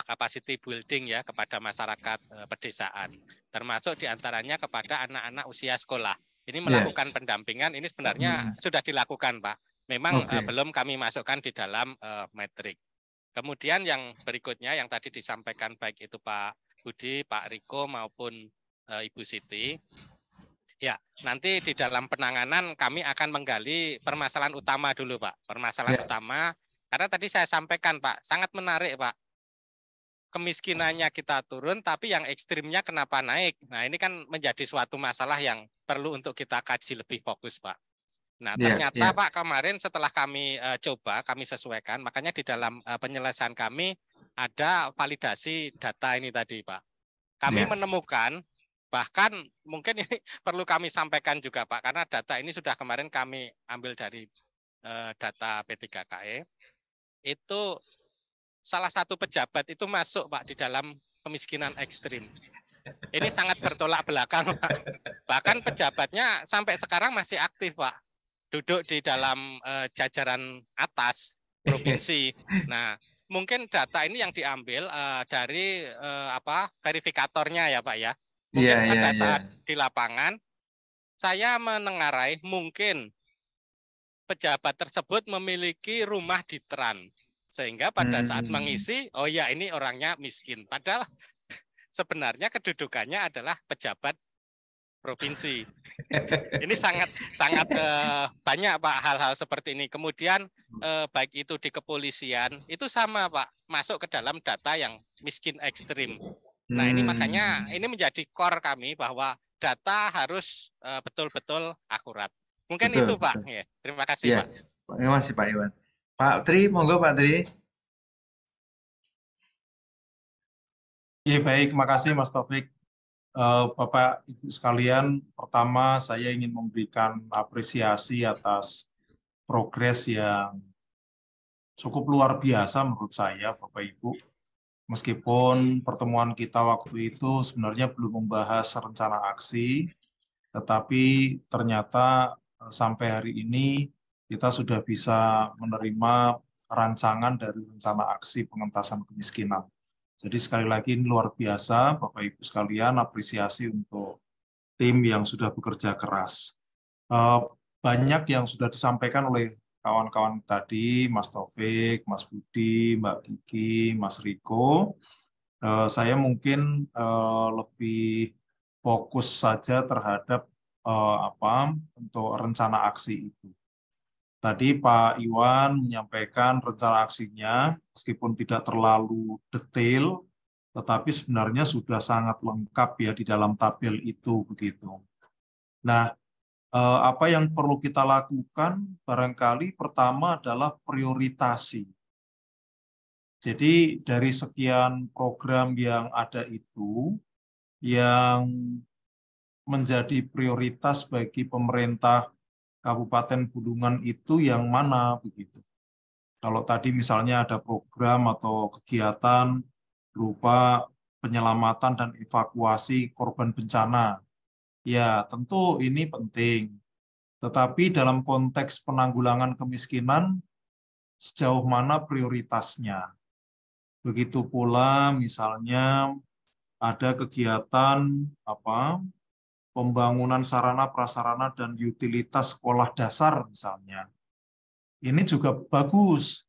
Speaker 5: capacity building ya kepada masyarakat pedesaan, termasuk diantaranya kepada anak-anak usia sekolah. Ini melakukan pendampingan, ini sebenarnya sudah dilakukan, Pak. Memang belum kami masukkan di dalam metrik. Kemudian yang berikutnya yang tadi disampaikan baik itu Pak Budi, Pak Riko maupun Ibu Siti. Ya, nanti di dalam penanganan kami akan menggali permasalahan utama dulu, Pak. Permasalahan utama, karena tadi saya sampaikan, Pak, sangat menarik, Pak. Kemiskinannya kita turun, tapi yang ekstrimnya kenapa naik? Nah, ini kan menjadi suatu masalah yang perlu untuk kita kaji lebih fokus, Pak. Nah, ternyata Pak kemarin setelah kami coba, kami sesuaikan, makanya di dalam penyelesaian kami ada validasi data ini tadi, Pak. Kami menemukan, bahkan mungkin ini perlu kami sampaikan juga, Pak, karena data ini sudah kemarin kami ambil dari data P3KE, itu salah satu pejabat itu masuk, Pak, di dalam kemiskinan ekstrim. Ini sangat bertolak belakang, Pak. Bahkan pejabatnya sampai sekarang masih aktif, Pak. Duduk di dalam jajaran atas provinsi. Nah, mungkin data ini yang diambil dari verifikatornya ya, Pak ya. Mungkin pada saat di lapangan saya menengarai mungkin pejabat tersebut memiliki rumah di Teran. Sehingga pada saat mengisi, oh ya ini orangnya miskin. Padahal sebenarnya kedudukannya adalah pejabat provinsi. Ini sangat banyak Pak hal-hal seperti ini. Kemudian baik itu di kepolisian, itu sama Pak, masuk ke dalam data yang miskin ekstrim. Nah ini makanya ini menjadi core kami bahwa data harus betul-betul akurat. Mungkin
Speaker 3: Betul,
Speaker 5: itu Pak.
Speaker 3: betul.
Speaker 5: Ya, terima kasih
Speaker 3: Ya,
Speaker 5: Pak.
Speaker 3: terima kasih Pak Iwan. Pak Tri, monggo Pak Tri.
Speaker 4: Ya, baik, makasih Mas Taufik. Bapak Ibu sekalian, pertama saya ingin memberikan apresiasi atas progres yang cukup luar biasa menurut saya, Bapak Ibu. Meskipun pertemuan kita waktu itu sebenarnya belum membahas rencana aksi, tetapi ternyata sampai hari ini kita sudah bisa menerima rancangan dari rencana aksi pengentasan kemiskinan. Jadi sekali lagi ini luar biasa, Bapak Ibu sekalian, apresiasi untuk tim yang sudah bekerja keras. Banyak yang sudah disampaikan oleh kawan-kawan tadi, Mas Taufik, Mas Budi, Mbak Kiki, Mas Riko. Saya mungkin lebih fokus saja terhadap untuk rencana aksi itu. Tadi Pak Iwan menyampaikan rencana aksinya, meskipun tidak terlalu detail, tetapi sebenarnya sudah sangat lengkap ya di dalam tabel itu begitu. Nah, apa yang perlu kita lakukan barangkali pertama adalah prioritasi. Jadi dari sekian program yang ada itu, yang menjadi prioritas bagi pemerintah Kabupaten Bulungan itu yang mana begitu. Kalau tadi misalnya ada program atau kegiatan berupa penyelamatan dan evakuasi korban bencana, ya tentu ini penting. Tetapi dalam konteks penanggulangan kemiskinan, sejauh mana prioritasnya. Begitu pula misalnya ada kegiatan pembangunan sarana prasarana dan utilitas sekolah dasar misalnya. Ini juga bagus,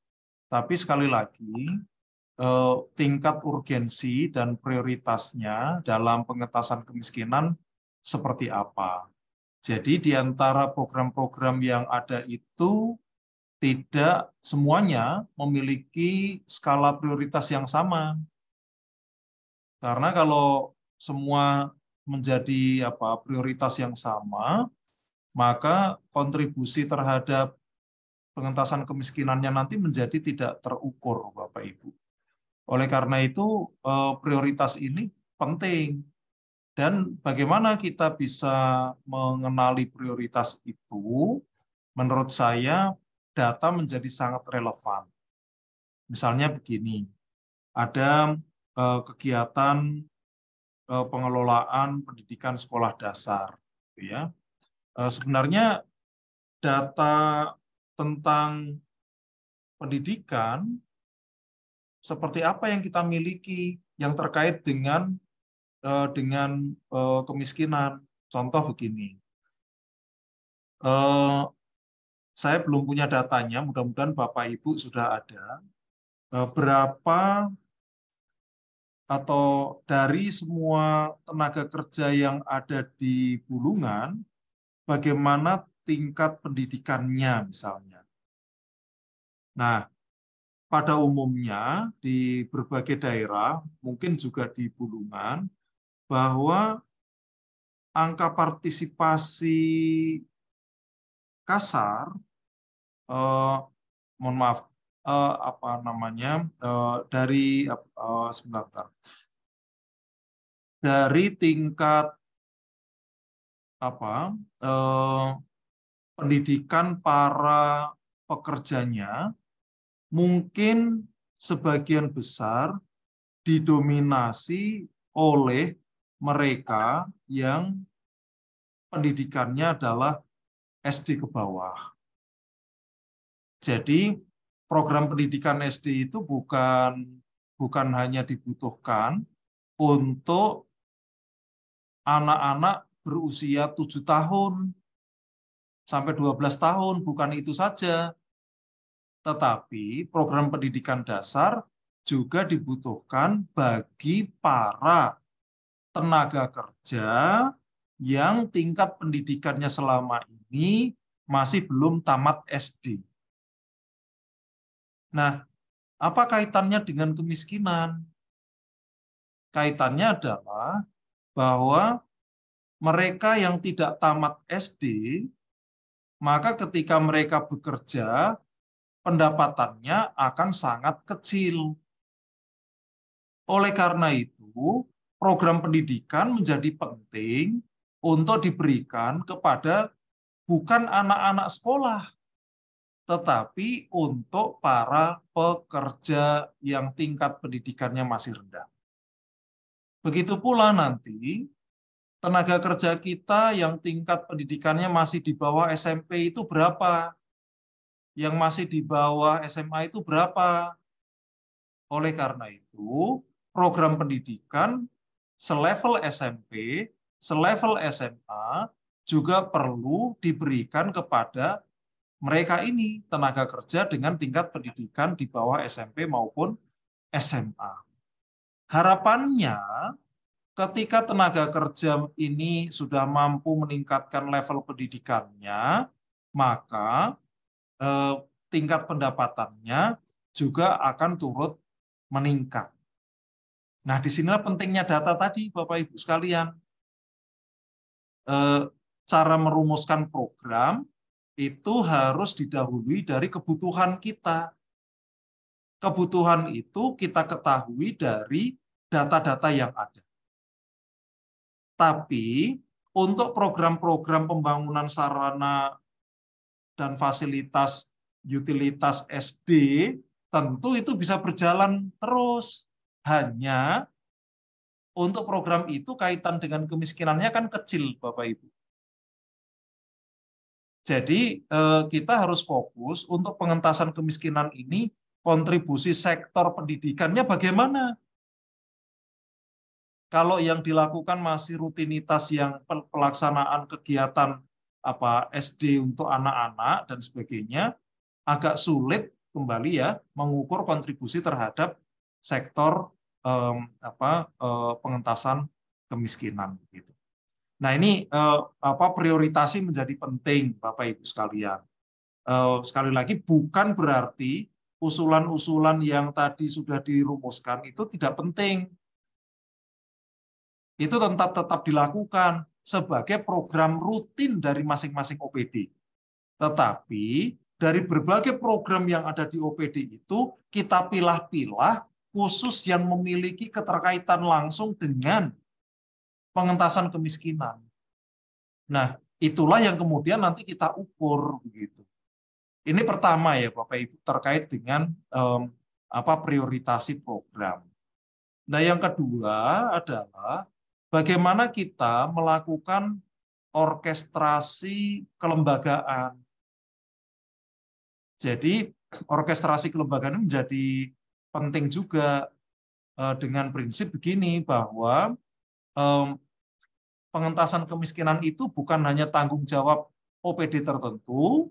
Speaker 4: tapi sekali lagi tingkat urgensi dan prioritasnya dalam pengentasan kemiskinan seperti apa. Jadi di antara program-program yang ada itu tidak semuanya memiliki skala prioritas yang sama. Karena kalau semua menjadi prioritas yang sama, maka kontribusi terhadap pengentasan kemiskinannya nanti menjadi tidak terukur, Bapak Ibu. Oleh karena itu, prioritas ini penting. Dan bagaimana kita bisa mengenali prioritas itu, menurut saya data menjadi sangat relevan. Misalnya begini, ada kegiatan pengelolaan pendidikan sekolah dasar. Ya. Sebenarnya data tentang pendidikan seperti apa yang kita miliki yang terkait dengan kemiskinan. Contoh begini, saya belum punya datanya, mudah-mudahan Bapak Ibu sudah ada, berapa atau dari semua tenaga kerja yang ada di Bulungan, bagaimana tingkat pendidikannya misalnya. Nah, pada umumnya di berbagai daerah, mungkin juga di Bulungan, bahwa angka partisipasi kasar, mohon maaf, dari sebentar, dari tingkat pendidikan para pekerjanya mungkin sebagian besar didominasi oleh mereka yang pendidikannya adalah SD ke bawah. Jadi program pendidikan SD itu bukan hanya dibutuhkan untuk anak-anak berusia 7 tahun sampai 12 tahun, bukan itu saja. Tetapi program pendidikan dasar juga dibutuhkan bagi para tenaga kerja yang tingkat pendidikannya selama ini masih belum tamat SD. Nah, apa kaitannya dengan kemiskinan? Kaitannya adalah bahwa mereka yang tidak tamat SD, maka ketika mereka bekerja, pendapatannya akan sangat kecil. Oleh karena itu, program pendidikan menjadi penting untuk diberikan kepada bukan anak-anak sekolah, tetapi untuk para pekerja yang tingkat pendidikannya masih rendah. Begitu pula nanti, tenaga kerja kita yang tingkat pendidikannya masih di bawah SMP itu berapa? Yang masih di bawah SMA itu berapa? Oleh karena itu, program pendidikan selevel SMP, selevel SMA juga perlu diberikan kepada mereka ini, tenaga kerja dengan tingkat pendidikan di bawah SMP maupun SMA. Harapannya, ketika tenaga kerja ini sudah mampu meningkatkan level pendidikannya, maka tingkat pendapatannya juga akan turut meningkat. Nah, disinilah pentingnya data tadi, Bapak Ibu sekalian. Cara merumuskan program itu harus didahului dari kebutuhan kita. Kebutuhan itu kita ketahui dari data-data yang ada. Tapi untuk program-program pembangunan sarana dan fasilitas utilitas SD, tentu itu bisa berjalan terus. Hanya untuk program itu kaitan dengan kemiskinannya kan kecil, Bapak Ibu. Jadi kita harus fokus untuk pengentasan kemiskinan ini, kontribusi sektor pendidikannya bagaimana? Kalau yang dilakukan masih rutinitas yang pelaksanaan kegiatan SD untuk anak-anak dan sebagainya, agak sulit kembali ya mengukur kontribusi terhadap sektor pengentasan kemiskinan gitu. Nah, ini prioritasi menjadi penting, Bapak Ibu sekalian. Sekali lagi bukan berarti usulan-usulan yang tadi sudah dirumuskan itu tidak penting. Itu tetap dilakukan sebagai program rutin dari masing-masing OPD. Tetapi dari berbagai program yang ada di OPD itu, kita pilah-pilah khusus yang memiliki keterkaitan langsung dengan pengentasan kemiskinan. Nah, itulah yang kemudian nanti kita ukur begitu. Ini pertama ya Bapak Ibu terkait dengan prioritasi program. Nah, yang kedua adalah bagaimana kita melakukan orkestrasi kelembagaan. Jadi orkestrasi kelembagaan ini menjadi penting juga dengan prinsip begini bahwa pengentasan kemiskinan itu bukan hanya tanggung jawab OPD tertentu,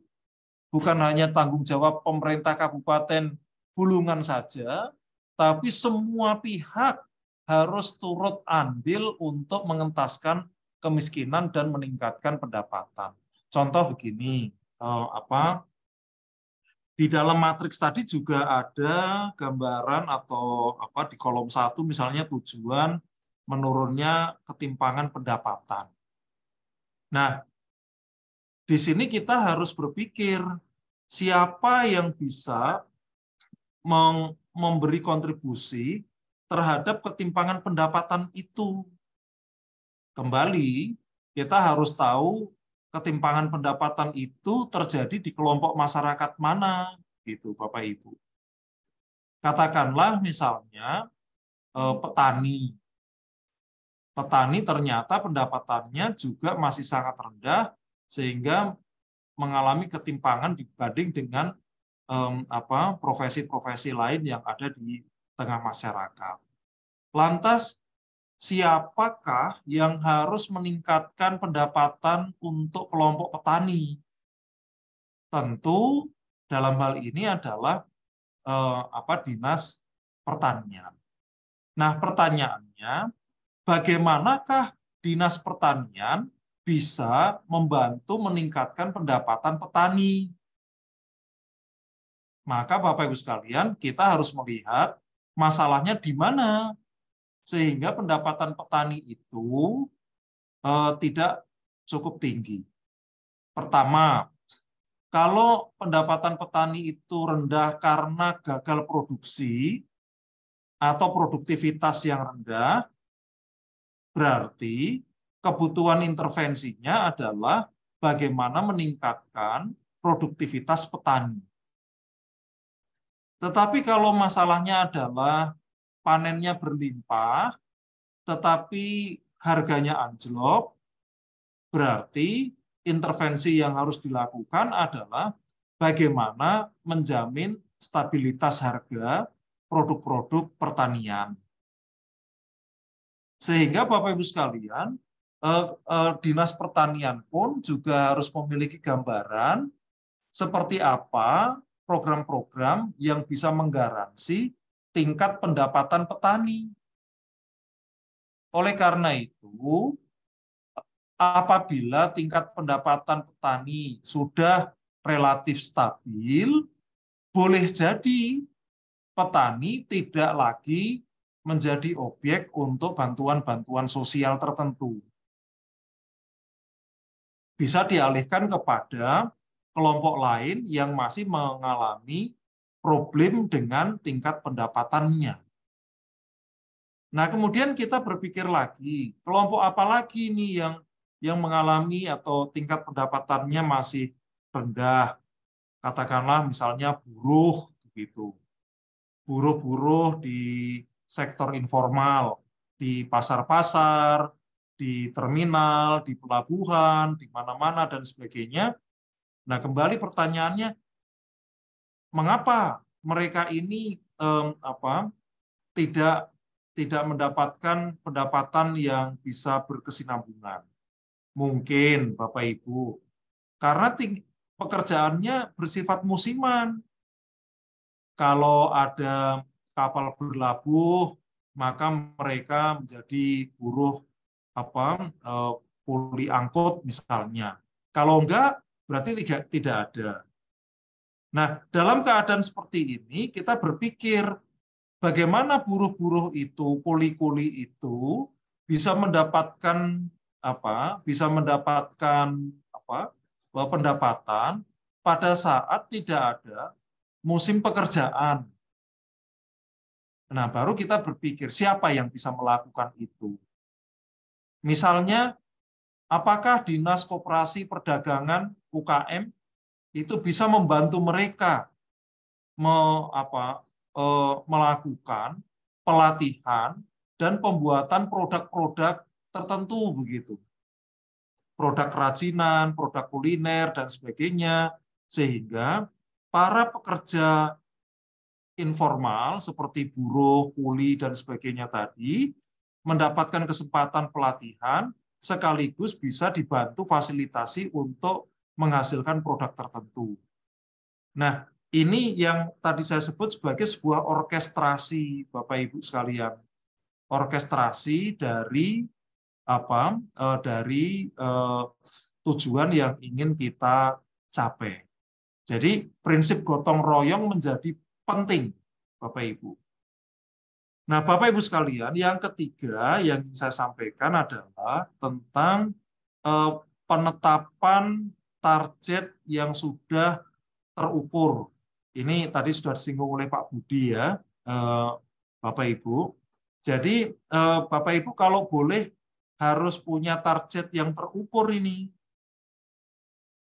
Speaker 4: bukan hanya tanggung jawab pemerintah Kabupaten Bulungan saja, tapi semua pihak harus turut andil untuk mengentaskan kemiskinan dan meningkatkan pendapatan. Contoh begini, di dalam matriks tadi juga ada gambaran atau di kolom 1 misalnya tujuan menurunnya ketimpangan pendapatan. Nah, di sini kita harus berpikir siapa yang bisa memberi kontribusi terhadap ketimpangan pendapatan itu. Kembali, kita harus tahu ketimpangan pendapatan itu terjadi di kelompok masyarakat mana, gitu Bapak Ibu. Katakanlah misalnya petani. Petani ternyata pendapatannya juga masih sangat rendah sehingga mengalami ketimpangan dibanding dengan profesi-profesi lain yang ada di tengah masyarakat. Lantas siapakah yang harus meningkatkan pendapatan untuk kelompok petani? Tentu dalam hal ini adalah Dinas Pertanian. Nah, pertanyaannya, bagaimanakah Dinas Pertanian bisa membantu meningkatkan pendapatan petani? Maka Bapak Ibu sekalian, kita harus melihat masalahnya di mana, sehingga pendapatan petani itu tidak cukup tinggi. Pertama, kalau pendapatan petani itu rendah karena gagal produksi atau produktivitas yang rendah, berarti kebutuhan intervensinya adalah bagaimana meningkatkan produktivitas petani. Tetapi kalau masalahnya adalah panennya berlimpah, tetapi harganya anjlok, berarti intervensi yang harus dilakukan adalah bagaimana menjamin stabilitas harga produk-produk pertanian. Sehingga Bapak Ibu sekalian, Dinas Pertanian pun juga harus memiliki gambaran seperti apa program-program yang bisa menggaransi tingkat pendapatan petani. Oleh karena itu, apabila tingkat pendapatan petani sudah relatif stabil, boleh jadi petani tidak lagi menjadi objek untuk bantuan-bantuan sosial tertentu. Bisa dialihkan kepada kelompok lain yang masih mengalami problem dengan tingkat pendapatannya. Nah, kemudian kita berpikir lagi, kelompok apa lagi nih yang mengalami atau tingkat pendapatannya masih rendah. Katakanlah misalnya buruh begitu. Buruh-buruh di sektor informal, di pasar-pasar, di terminal, di pelabuhan, di mana-mana dan sebagainya. Nah, kembali pertanyaannya, mengapa mereka ini tidak mendapatkan pendapatan yang bisa berkesinambungan? Mungkin Bapak Ibu, karena pekerjaannya bersifat musiman. Kalau ada kapal berlabuh, maka mereka menjadi buruh kuli angkut misalnya. Kalau enggak, berarti tidak ada. Nah, dalam keadaan seperti ini, kita berpikir bagaimana buruh-buruh itu, kuli-kuli itu bisa mendapatkan pendapatan pada saat tidak ada musim pekerjaan. Nah, baru kita berpikir siapa yang bisa melakukan itu. Misalnya, apakah Dinas Koperasi Perdagangan UKM itu bisa membantu mereka melakukan pelatihan dan pembuatan produk-produk tertentu begitu. Produk kerajinan, produk kuliner dan sebagainya, sehingga para pekerja informal seperti buruh, kuli dan sebagainya tadi mendapatkan kesempatan pelatihan sekaligus bisa dibantu fasilitasi untuk menghasilkan produk tertentu. Nah, ini yang tadi saya sebut sebagai sebuah orkestrasi, Bapak Ibu sekalian. Orkestrasi dari tujuan yang ingin kita capai. Jadi prinsip gotong royong menjadi penting, Bapak Ibu. Nah, Bapak Ibu sekalian, yang ketiga yang ingin saya sampaikan adalah tentang penetapan target yang sudah terukur. Ini tadi sudah disinggung oleh Pak Budi ya, Bapak Ibu. Jadi Bapak Ibu kalau boleh harus punya target yang terukur ini.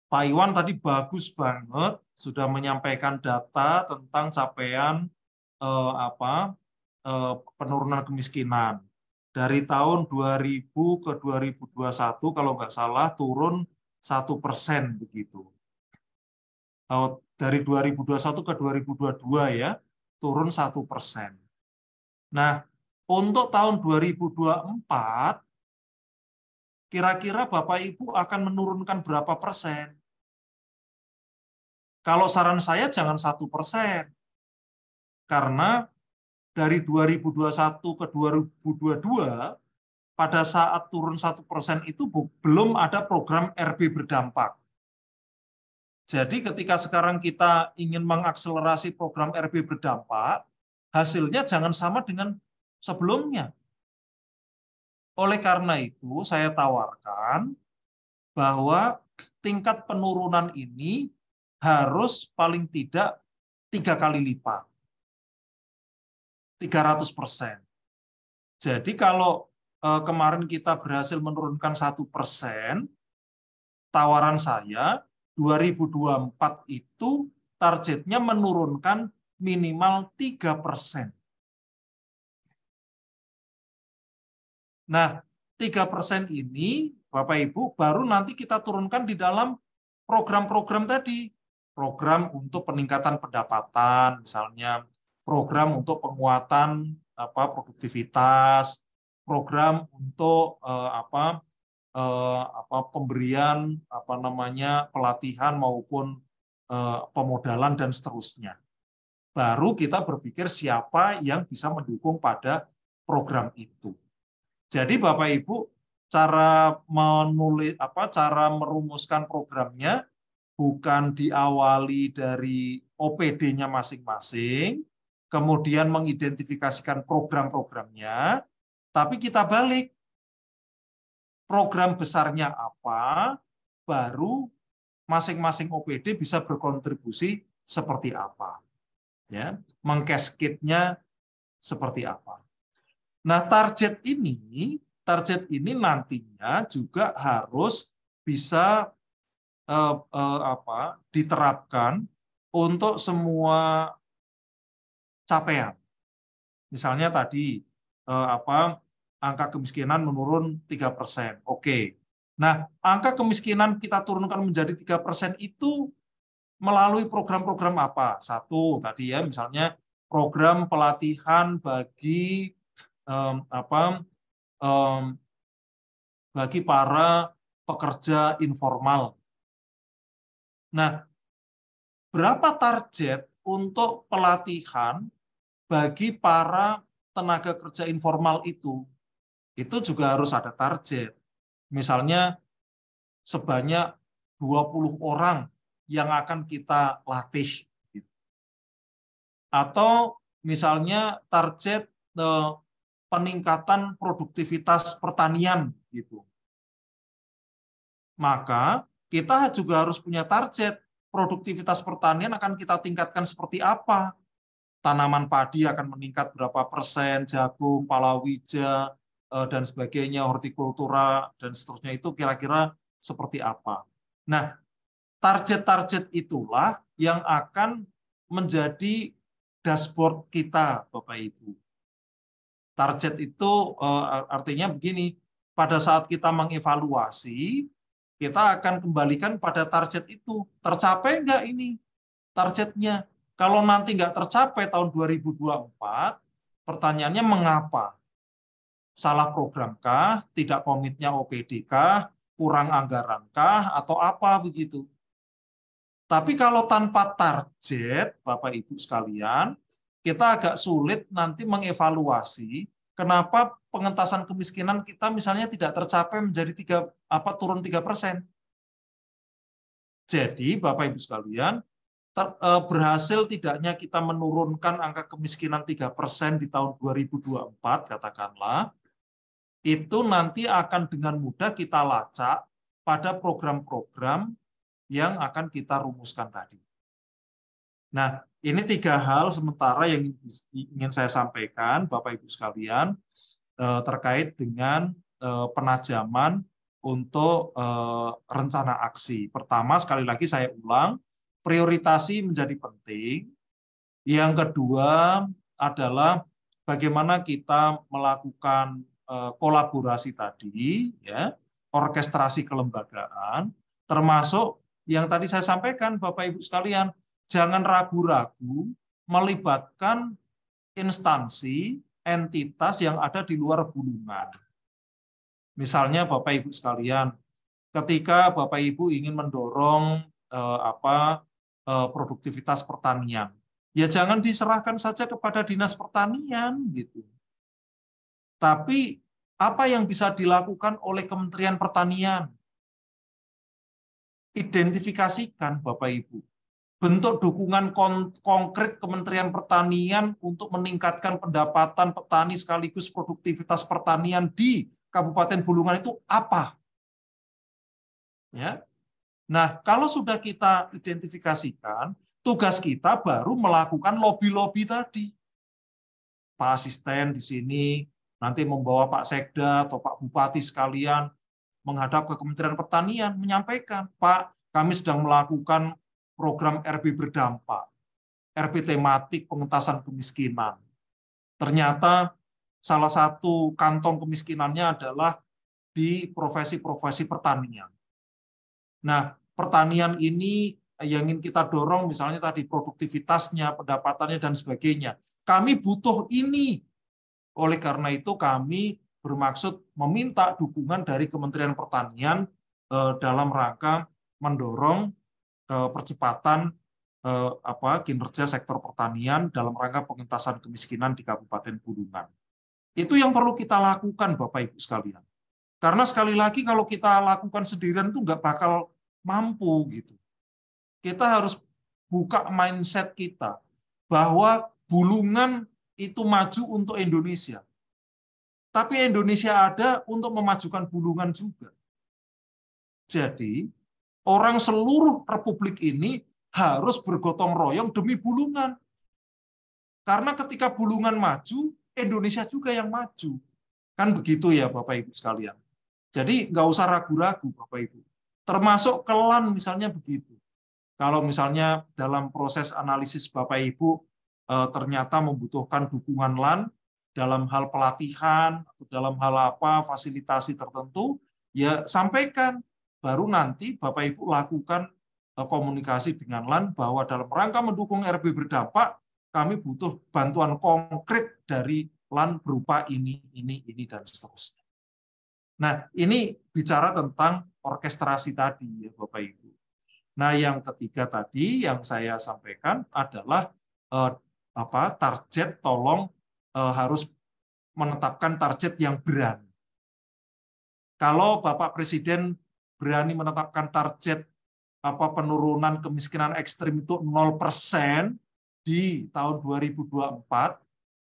Speaker 4: Pak Iwan tadi bagus banget sudah menyampaikan data tentang capaian penurunan kemiskinan. Dari tahun 2000 ke 2021 kalau nggak salah turun 1% begitu. Dari 2021 ke 2022 ya, turun 1%. Nah, untuk tahun 2024, kira-kira Bapak Ibu akan menurunkan berapa persen? Kalau saran saya jangan 1%, karena dari 2021 ke 2022, pada saat turun 1% itu belum ada program RB berdampak. Jadi ketika sekarang kita ingin mengakselerasi program RB berdampak, hasilnya jangan sama dengan sebelumnya. Oleh karena itu, saya tawarkan bahwa tingkat penurunan ini harus paling tidak 3 kali lipat. 300%. Jadi kalau kemarin kita berhasil menurunkan 1%, tawaran saya 2024 itu targetnya menurunkan minimal 3%. Nah, 3% ini Bapak Ibu baru nanti kita turunkan di dalam program-program tadi. Program untuk peningkatan pendapatan, misalnya program untuk penguatan produktivitas, program untuk pemberian pelatihan maupun pemodalan dan seterusnya. Baru kita berpikir siapa yang bisa mendukung pada program itu. Jadi Bapak Ibu, cara merumuskan programnya bukan diawali dari OPD-nya masing-masing, kemudian mengidentifikasikan program-programnya, tapi kita balik. Program besarnya apa, baru masing-masing OPD bisa berkontribusi seperti apa. Ya, mengcascade-nya seperti apa. Nah, target ini nantinya juga harus bisa diterapkan untuk semua capaian. Misalnya tadi angka kemiskinan menurun 3%. Oke. Nah, angka kemiskinan kita turunkan menjadi 3% itu melalui program-program apa? Satu tadi ya, misalnya program pelatihan bagi bagi para pekerja informal. Nah, berapa target untuk pelatihan bagi para tenaga kerja informal itu? Itu juga harus ada target. Misalnya sebanyak 20 orang yang akan kita latih. Atau misalnya target peningkatan produktivitas pertanian gitu. Maka kita juga harus punya target produktivitas pertanian akan kita tingkatkan seperti apa. Tanaman padi akan meningkat berapa persen, jagung, palawija, dan sebagainya, hortikultura, dan seterusnya itu kira-kira seperti apa. Nah, target-target itulah yang akan menjadi dashboard kita, Bapak Ibu. Target itu artinya begini, pada saat kita mengevaluasi, kita akan kembalikan pada target itu. Tercapai nggak ini targetnya? Kalau nanti nggak tercapai tahun 2024, pertanyaannya mengapa? Salah programkah? Tidak komitnya OPD-kah? Kurang anggaran-kah? Atau apa begitu? Tapi kalau tanpa target, Bapak Ibu sekalian, kita agak sulit nanti mengevaluasi kenapa pengentasan kemiskinan kita misalnya tidak tercapai menjadi turun 3%. Jadi Bapak Ibu sekalian, berhasil tidaknya kita menurunkan angka kemiskinan 3% di tahun 2024, katakanlah, itu nanti akan dengan mudah kita lacak pada program-program yang akan kita rumuskan tadi. Nah, ini 3 hal sementara yang ingin saya sampaikan, Bapak Ibu sekalian, terkait dengan penajaman untuk rencana aksi. Pertama, sekali lagi saya ulang, prioritasi menjadi penting. Yang kedua adalah bagaimana kita melakukan kolaborasi tadi, ya, orkestrasi kelembagaan, termasuk yang tadi saya sampaikan, Bapak Ibu sekalian, jangan ragu-ragu melibatkan instansi entitas yang ada di luar Bulungan. Misalnya Bapak Ibu sekalian, ketika Bapak Ibu ingin mendorong produktivitas pertanian, ya jangan diserahkan saja kepada Dinas Pertanian gitu. Tapi apa yang bisa dilakukan oleh Kementerian Pertanian? Identifikasikan Bapak Ibu bentuk dukungan konkret Kementerian Pertanian untuk meningkatkan pendapatan petani sekaligus produktivitas pertanian di Kabupaten Bulungan itu apa? Ya. Nah, kalau sudah kita identifikasikan, tugas kita baru melakukan lobby-lobby tadi. Pak Asisten di sini nanti membawa Pak Sekda atau Pak Bupati sekalian menghadap ke Kementerian Pertanian menyampaikan, Pak, kami sedang melakukan program RB berdampak, RB tematik pengentasan kemiskinan. Ternyata salah satu kantong kemiskinannya adalah di profesi-profesi pertanian. Nah, pertanian ini yang ingin kita dorong misalnya tadi produktivitasnya, pendapatannya, dan sebagainya. Kami butuh ini. Oleh karena itu kami bermaksud meminta dukungan dari Kementerian Pertanian dalam rangka mendorong percepatan kinerja sektor pertanian dalam rangka pengentasan kemiskinan di Kabupaten Bulungan. Itu yang perlu kita lakukan Bapak Ibu sekalian. Karena sekali lagi kalau kita lakukan sendirian itu nggak bakal mampu gitu. Kita harus buka mindset kita bahwa Bulungan itu maju untuk Indonesia. Tapi Indonesia ada untuk memajukan Bulungan juga. Jadi orang seluruh republik ini harus bergotong royong demi Bulungan. Karena ketika Bulungan maju, Indonesia juga yang maju. Kan begitu ya Bapak Ibu sekalian. Jadi nggak usah ragu-ragu Bapak Ibu. Termasuk ke LAN misalnya begitu. Kalau misalnya dalam proses analisis Bapak Ibu ternyata membutuhkan dukungan LAN dalam hal pelatihan, atau dalam hal apa, fasilitasi tertentu, ya sampaikan. Baru nanti Bapak Ibu lakukan komunikasi dengan LAN bahwa dalam rangka mendukung RB berdampak, kami butuh bantuan konkret dari LAN berupa ini, dan seterusnya. Nah, ini bicara tentang orkestrasi tadi ya Bapak Ibu. Nah, yang ketiga tadi yang saya sampaikan adalah target tolong harus menetapkan target yang berani. Kalau Bapak Presiden berani menetapkan target penurunan kemiskinan ekstrim itu 0% di tahun 2024,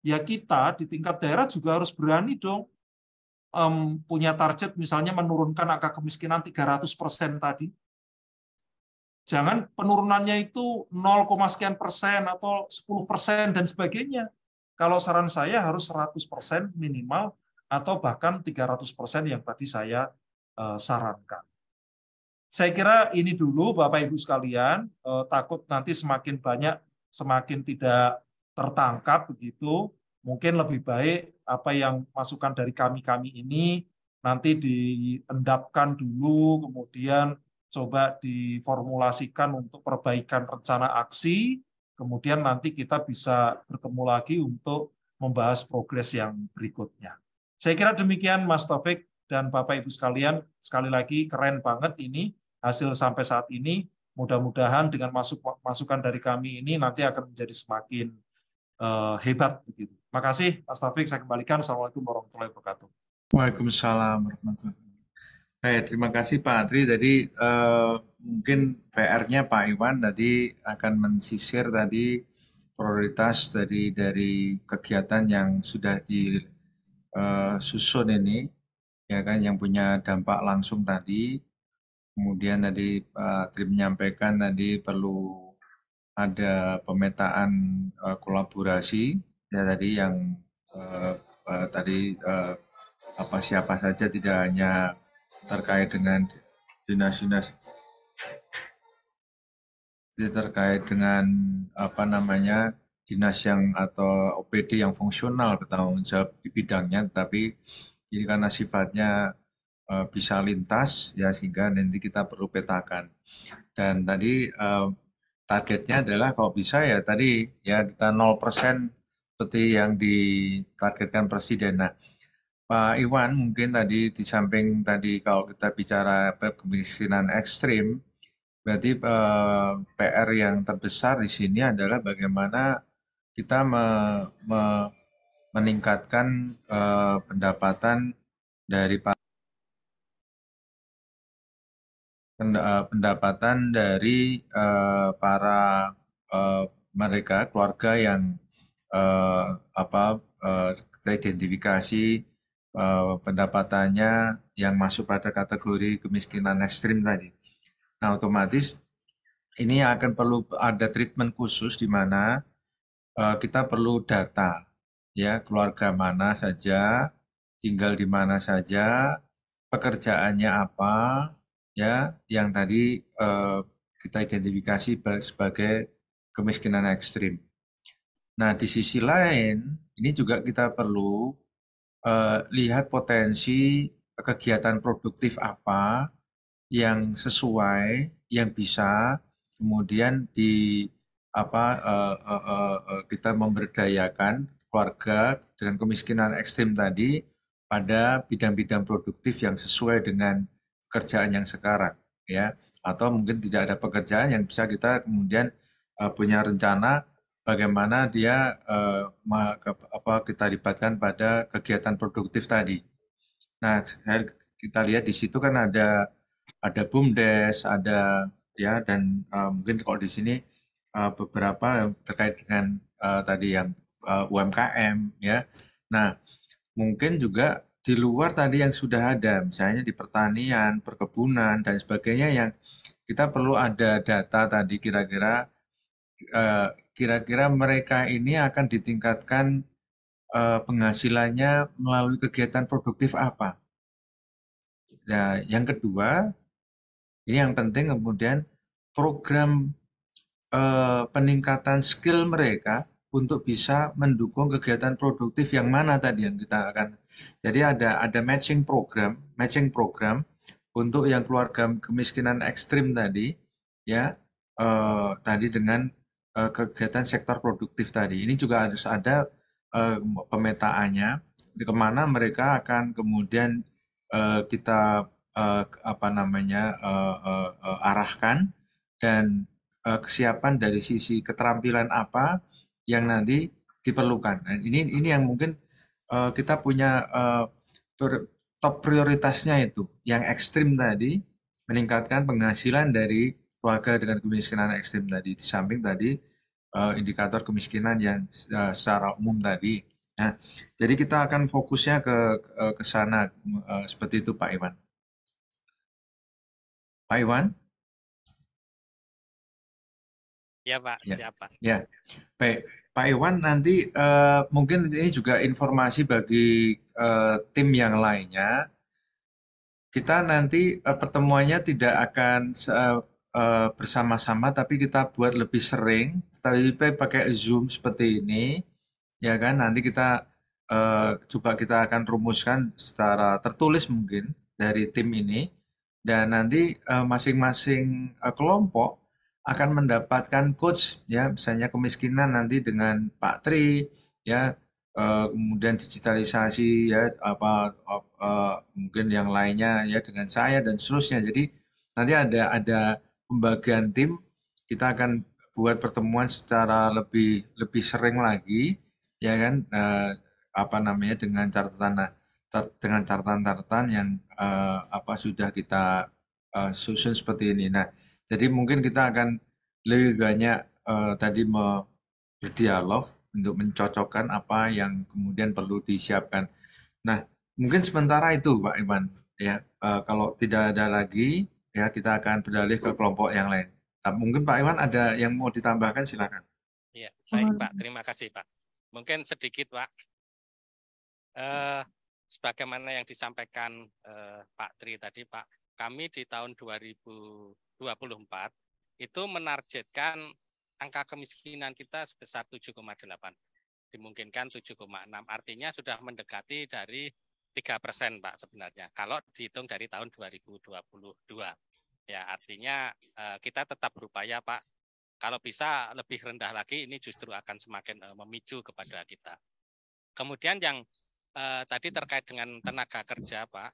Speaker 4: ya kita di tingkat daerah juga harus berani dong punya target misalnya menurunkan angka kemiskinan 300% tadi. Jangan penurunannya itu 0, sekian persen atau 10% dan sebagainya. Kalau saran saya harus 100% minimal atau bahkan 300% yang tadi saya sarankan. Saya kira ini dulu Bapak Ibu sekalian, takut nanti semakin banyak, semakin tidak tertangkap begitu. Mungkin lebih baik apa yang masukan dari kami ini nanti diendapkan dulu, kemudian coba diformulasikan untuk perbaikan rencana aksi, kemudian nanti kita bisa bertemu lagi untuk membahas progres yang berikutnya. Saya kira demikian Mas Taufik dan Bapak Ibu sekalian, sekali lagi keren banget ini hasil sampai saat ini. Mudah-mudahan dengan masukan dari kami ini nanti akan menjadi semakin hebat begitu. Terima kasih Mas Taufik, saya kembalikan. Assalamualaikum warahmatullahi wabarakatuh.
Speaker 3: Waalaikumsalam warahmatullahi wabarakatuh. Baik, terima kasih Pak Atri. Jadi mungkin PR-nya Pak Iwan tadi akan mensisir tadi prioritas dari kegiatan yang sudah disusun ini, ya kan, yang punya dampak langsung tadi. Kemudian tadi Pak Atri menyampaikan tadi perlu ada pemetaan kolaborasi, ya tadi yang tadi siapa saja, tidak hanya terkait dengan dinas-dinas, terkait dengan dinas yang atau OPD yang fungsional bertanggung jawab di bidangnya, tapi ini karena sifatnya bisa lintas ya, sehingga nanti kita perlu petakan. Dan tadi targetnya adalah kalau bisa ya tadi ya kita 0% seperti yang ditargetkan Presiden. Nah, Pak Iwan mungkin tadi di samping tadi kalau kita bicara kemiskinan ekstrim, berarti PR yang terbesar di sini adalah bagaimana kita meningkatkan pendapatan dari para mereka keluarga yang kita identifikasi pendapatannya yang masuk pada kategori kemiskinan ekstrim tadi. Nah, otomatis ini akan perlu ada treatment khusus di mana kita perlu data, ya, keluarga mana saja, tinggal di mana saja, pekerjaannya apa, ya, yang tadi kita identifikasi sebagai kemiskinan ekstrim. Nah, di sisi lain, ini juga kita perlu lihat potensi kegiatan produktif apa yang sesuai, yang bisa kemudian kita memberdayakan keluarga dengan kemiskinan ekstrim tadi pada bidang-bidang produktif yang sesuai dengan pekerjaan yang sekarang, ya, atau mungkin tidak ada pekerjaan yang bisa kita kemudian punya rencana bagaimana dia kita libatkan pada kegiatan produktif tadi. Nah, kita lihat di situ kan ada BUMDes, ada, ya, dan mungkin kalau di sini beberapa yang terkait dengan tadi yang UMKM, ya. Nah, mungkin juga di luar tadi yang sudah ada, misalnya di pertanian, perkebunan dan sebagainya, yang kita perlu ada data tadi kira-kira mereka ini akan ditingkatkan penghasilannya melalui kegiatan produktif apa. Nah, yang kedua, ini yang penting kemudian program peningkatan skill mereka untuk bisa mendukung kegiatan produktif yang mana tadi yang kita akan. Jadi ada matching program untuk yang keluarga kemiskinan ekstrim tadi, ya, tadi dengan kegiatan sektor produktif tadi. Ini juga harus ada pemetaannya di kemana mereka akan kemudian kita arahkan, dan kesiapan dari sisi keterampilan apa yang nanti diperlukan. Nah, ini yang mungkin kita punya top prioritasnya itu, yang ekstrim tadi, meningkatkan penghasilan dari keluarga dengan kemiskinan ekstrim tadi, di samping tadi indikator kemiskinan yang secara umum tadi. Nah, jadi kita akan fokusnya ke sana, seperti itu Pak Iwan. Pak Iwan?
Speaker 5: Ya Pak,
Speaker 3: Ya.
Speaker 5: siapa?
Speaker 3: Ya, baik. Pak Iwan, nanti mungkin ini juga informasi bagi tim yang lainnya. Kita nanti pertemuannya tidak akan bersama-sama, tapi kita buat lebih sering, tapi pakai Zoom seperti ini, ya kan? Nanti kita coba kita akan rumuskan secara tertulis mungkin dari tim ini, dan nanti masing-masing kelompok akan mendapatkan coach, ya, misalnya kemiskinan nanti dengan Pak Tri, ya, kemudian digitalisasi, ya, mungkin yang lainnya, ya, dengan saya dan seterusnya. Jadi nanti ada pembagian tim, kita akan buat pertemuan secara lebih sering lagi, ya kan, dengan catatan yang sudah kita susun seperti ini. Nah, jadi mungkin kita akan lebih banyak tadi berdialog untuk mencocokkan apa yang kemudian perlu disiapkan. Nah, mungkin sementara itu Pak Iwan, ya. Kalau tidak ada lagi, ya, kita akan beralih ke kelompok yang lain. Mungkin Pak Iwan ada yang mau ditambahkan, silakan.
Speaker 5: Ya, baik Pak, terima kasih Pak. Mungkin sedikit Pak. Sebagaimana yang disampaikan Pak Tri tadi Pak, kami di tahun 2024 itu menargetkan angka kemiskinan kita sebesar 7,8. Dimungkinkan 7,6. Artinya sudah mendekati dari 3% Pak sebenarnya. Kalau dihitung dari tahun 2022. Ya, artinya kita tetap berupaya Pak Kalau bisa lebih rendah lagi, ini justru akan semakin memicu kepada kita. Kemudian yang tadi terkait dengan tenaga kerja, Pak,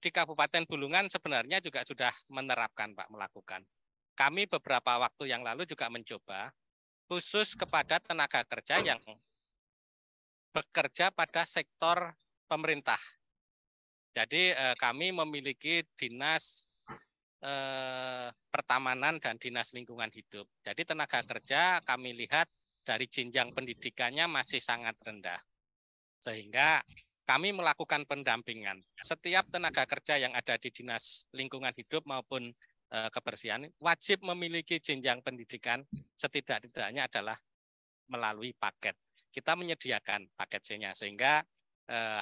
Speaker 5: di Kabupaten Bulungan sebenarnya juga sudah menerapkan, Pak, melakukan. Kami beberapa waktu yang lalu juga mencoba khusus kepada tenaga kerja yang bekerja pada sektor pemerintah. Jadi kami memiliki dinas pertamanan dan dinas lingkungan hidup. Jadi tenaga kerja kami lihat dari jenjang pendidikannya masih sangat rendah. Sehingga kami melakukan pendampingan. Setiap tenaga kerja yang ada di dinas lingkungan hidup maupun kebersihan wajib memiliki jenjang pendidikan setidak-tidaknya adalah melalui paket. Kita menyediakan paket C-nya sehingga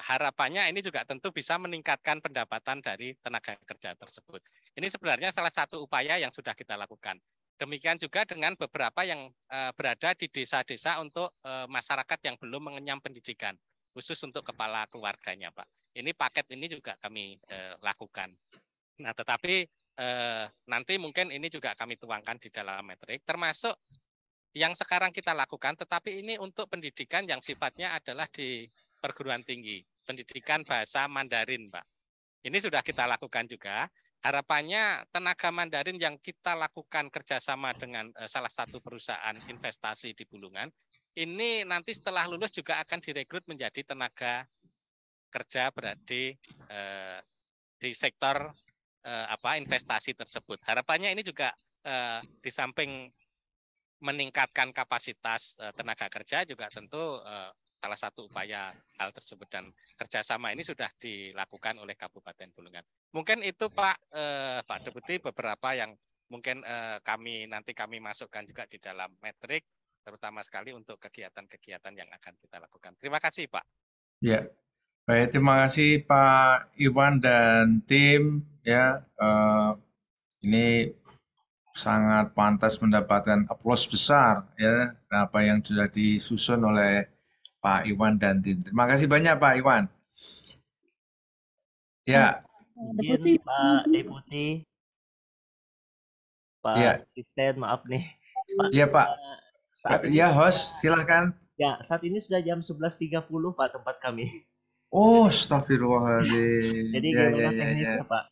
Speaker 5: harapannya ini juga tentu bisa meningkatkan pendapatan dari tenaga kerja tersebut. Ini sebenarnya salah satu upaya yang sudah kita lakukan. Demikian juga dengan beberapa yang berada di desa-desa untuk masyarakat yang belum mengenyam pendidikan, khusus untuk kepala keluarganya, Pak. Ini paket ini juga kami lakukan. Nah, tetapi nanti mungkin ini juga kami tuangkan di dalam metrik, termasuk yang sekarang kita lakukan, tetapi ini untuk pendidikan yang sifatnya adalah di perguruan tinggi, pendidikan bahasa Mandarin, Pak. Ini sudah kita lakukan juga. Harapannya tenaga Mandarin yang kita lakukan kerjasama dengan salah satu perusahaan investasi di Bulungan, ini nanti setelah lulus juga akan direkrut menjadi tenaga kerja berarti di sektor investasi tersebut. Harapannya ini juga di samping meningkatkan kapasitas tenaga kerja juga tentu salah satu upaya hal tersebut, dan kerjasama ini sudah dilakukan oleh Kabupaten Bulungan. Mungkin itu Pak Deputi beberapa yang mungkin kami masukkan juga di dalam metrik, terutama sekali untuk kegiatan-kegiatan yang akan kita lakukan. Terima kasih, Pak.
Speaker 3: Ya, baik, terima kasih Pak Iwan dan tim. Ya, ini sangat pantas mendapatkan aplaus besar ya apa yang sudah disusun oleh Pak Iwan dan tim. Terima kasih banyak Pak Iwan. Ya.
Speaker 1: Mungkin Pak Deputi, Pak
Speaker 3: Ya.
Speaker 1: Asisten, maaf nih. Pak,
Speaker 3: ya Pak.
Speaker 1: Saat ini
Speaker 3: ya host, silahkan.
Speaker 1: Ya, saat ini sudah jam 11.30 Pak tempat kami.
Speaker 3: Oh, astagfirullahaladzim.
Speaker 1: Jadi gimana teknisnya Pak?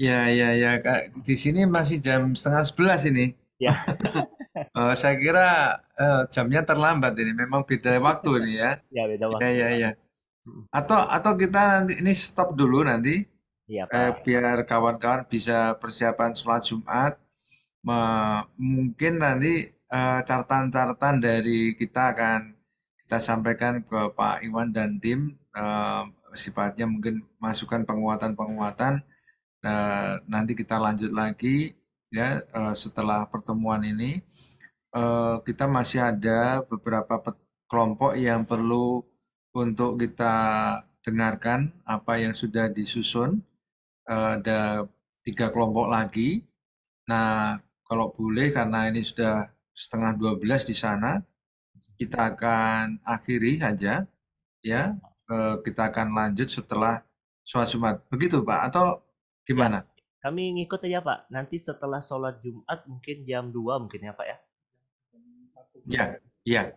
Speaker 3: Ya. Di sini masih jam 10:30 ini.
Speaker 1: Ya.
Speaker 3: Saya kira jamnya terlambat ini. Memang beda waktu ini ya.
Speaker 1: Ya, beda waktu.
Speaker 3: Ya. Atau kita nanti ini stop dulu nanti.
Speaker 1: Iya, Pak.
Speaker 3: Biar kawan-kawan bisa persiapan sholat Jumat. Mungkin nanti catatan-catatan dari kita akan kita sampaikan ke Pak Iwan dan tim. Sifatnya mungkin masukan penguatan-penguatan. Nanti kita lanjut lagi ya setelah pertemuan ini. Kita masih ada beberapa kelompok yang perlu untuk kita dengarkan apa yang sudah disusun. Ada 3 kelompok lagi. Nah, kalau boleh karena ini sudah 11:30 di sana, kita akan akhiri saja ya. Kita akan lanjut setelah sholat Jumat. Begitu Pak atau gimana?
Speaker 1: Ya, kami ngikut aja Pak. Nanti setelah sholat Jumat mungkin jam 2 mungkin ya Pak ya.
Speaker 3: Ya.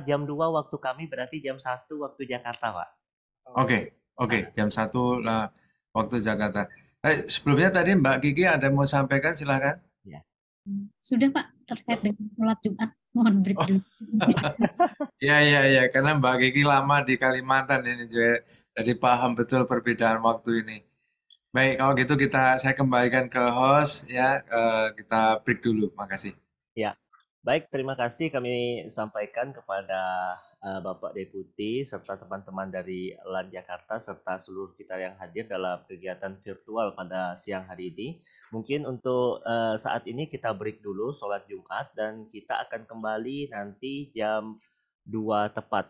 Speaker 1: Jam 2 waktu kami berarti jam 1 waktu Jakarta Pak.
Speaker 3: Oke. Jam 1 lah waktu Jakarta. Sebelumnya tadi Mbak Kiki ada mau sampaikan, silakan.
Speaker 8: Ya. Sudah Pak, terkait dengan sholat Jumat, mohon break dulu.
Speaker 3: Ya, karena Mbak Kiki lama di Kalimantan ini juga, jadi paham betul perbedaan waktu ini. Baik, kalau gitu saya kembalikan ke host ya, kita break dulu, makasih.
Speaker 1: Ya, baik, terima kasih kami sampaikan kepada Bapak Deputi serta teman-teman dari LAN Jakarta serta seluruh kita yang hadir dalam kegiatan virtual pada siang hari ini. Mungkin untuk saat ini kita break dulu sholat Jumat dan kita akan kembali nanti jam 2 tepat,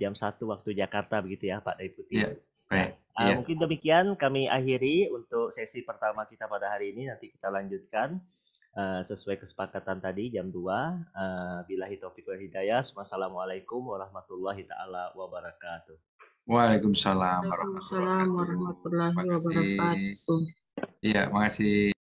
Speaker 1: jam 1 waktu Jakarta begitu ya Pak Deputi.
Speaker 3: Ya, baik.
Speaker 1: Mungkin demikian kami akhiri untuk sesi pertama kita pada hari ini. Nanti kita lanjutkan sesuai kesepakatan tadi jam 2. Billahi taufiq wal hidayah. Wassalamualaikum warahmatullahi taala wabarakatuh.
Speaker 3: Waalaikumsalam warahmatullahi wabarakatuh.
Speaker 9: Iya, makasih.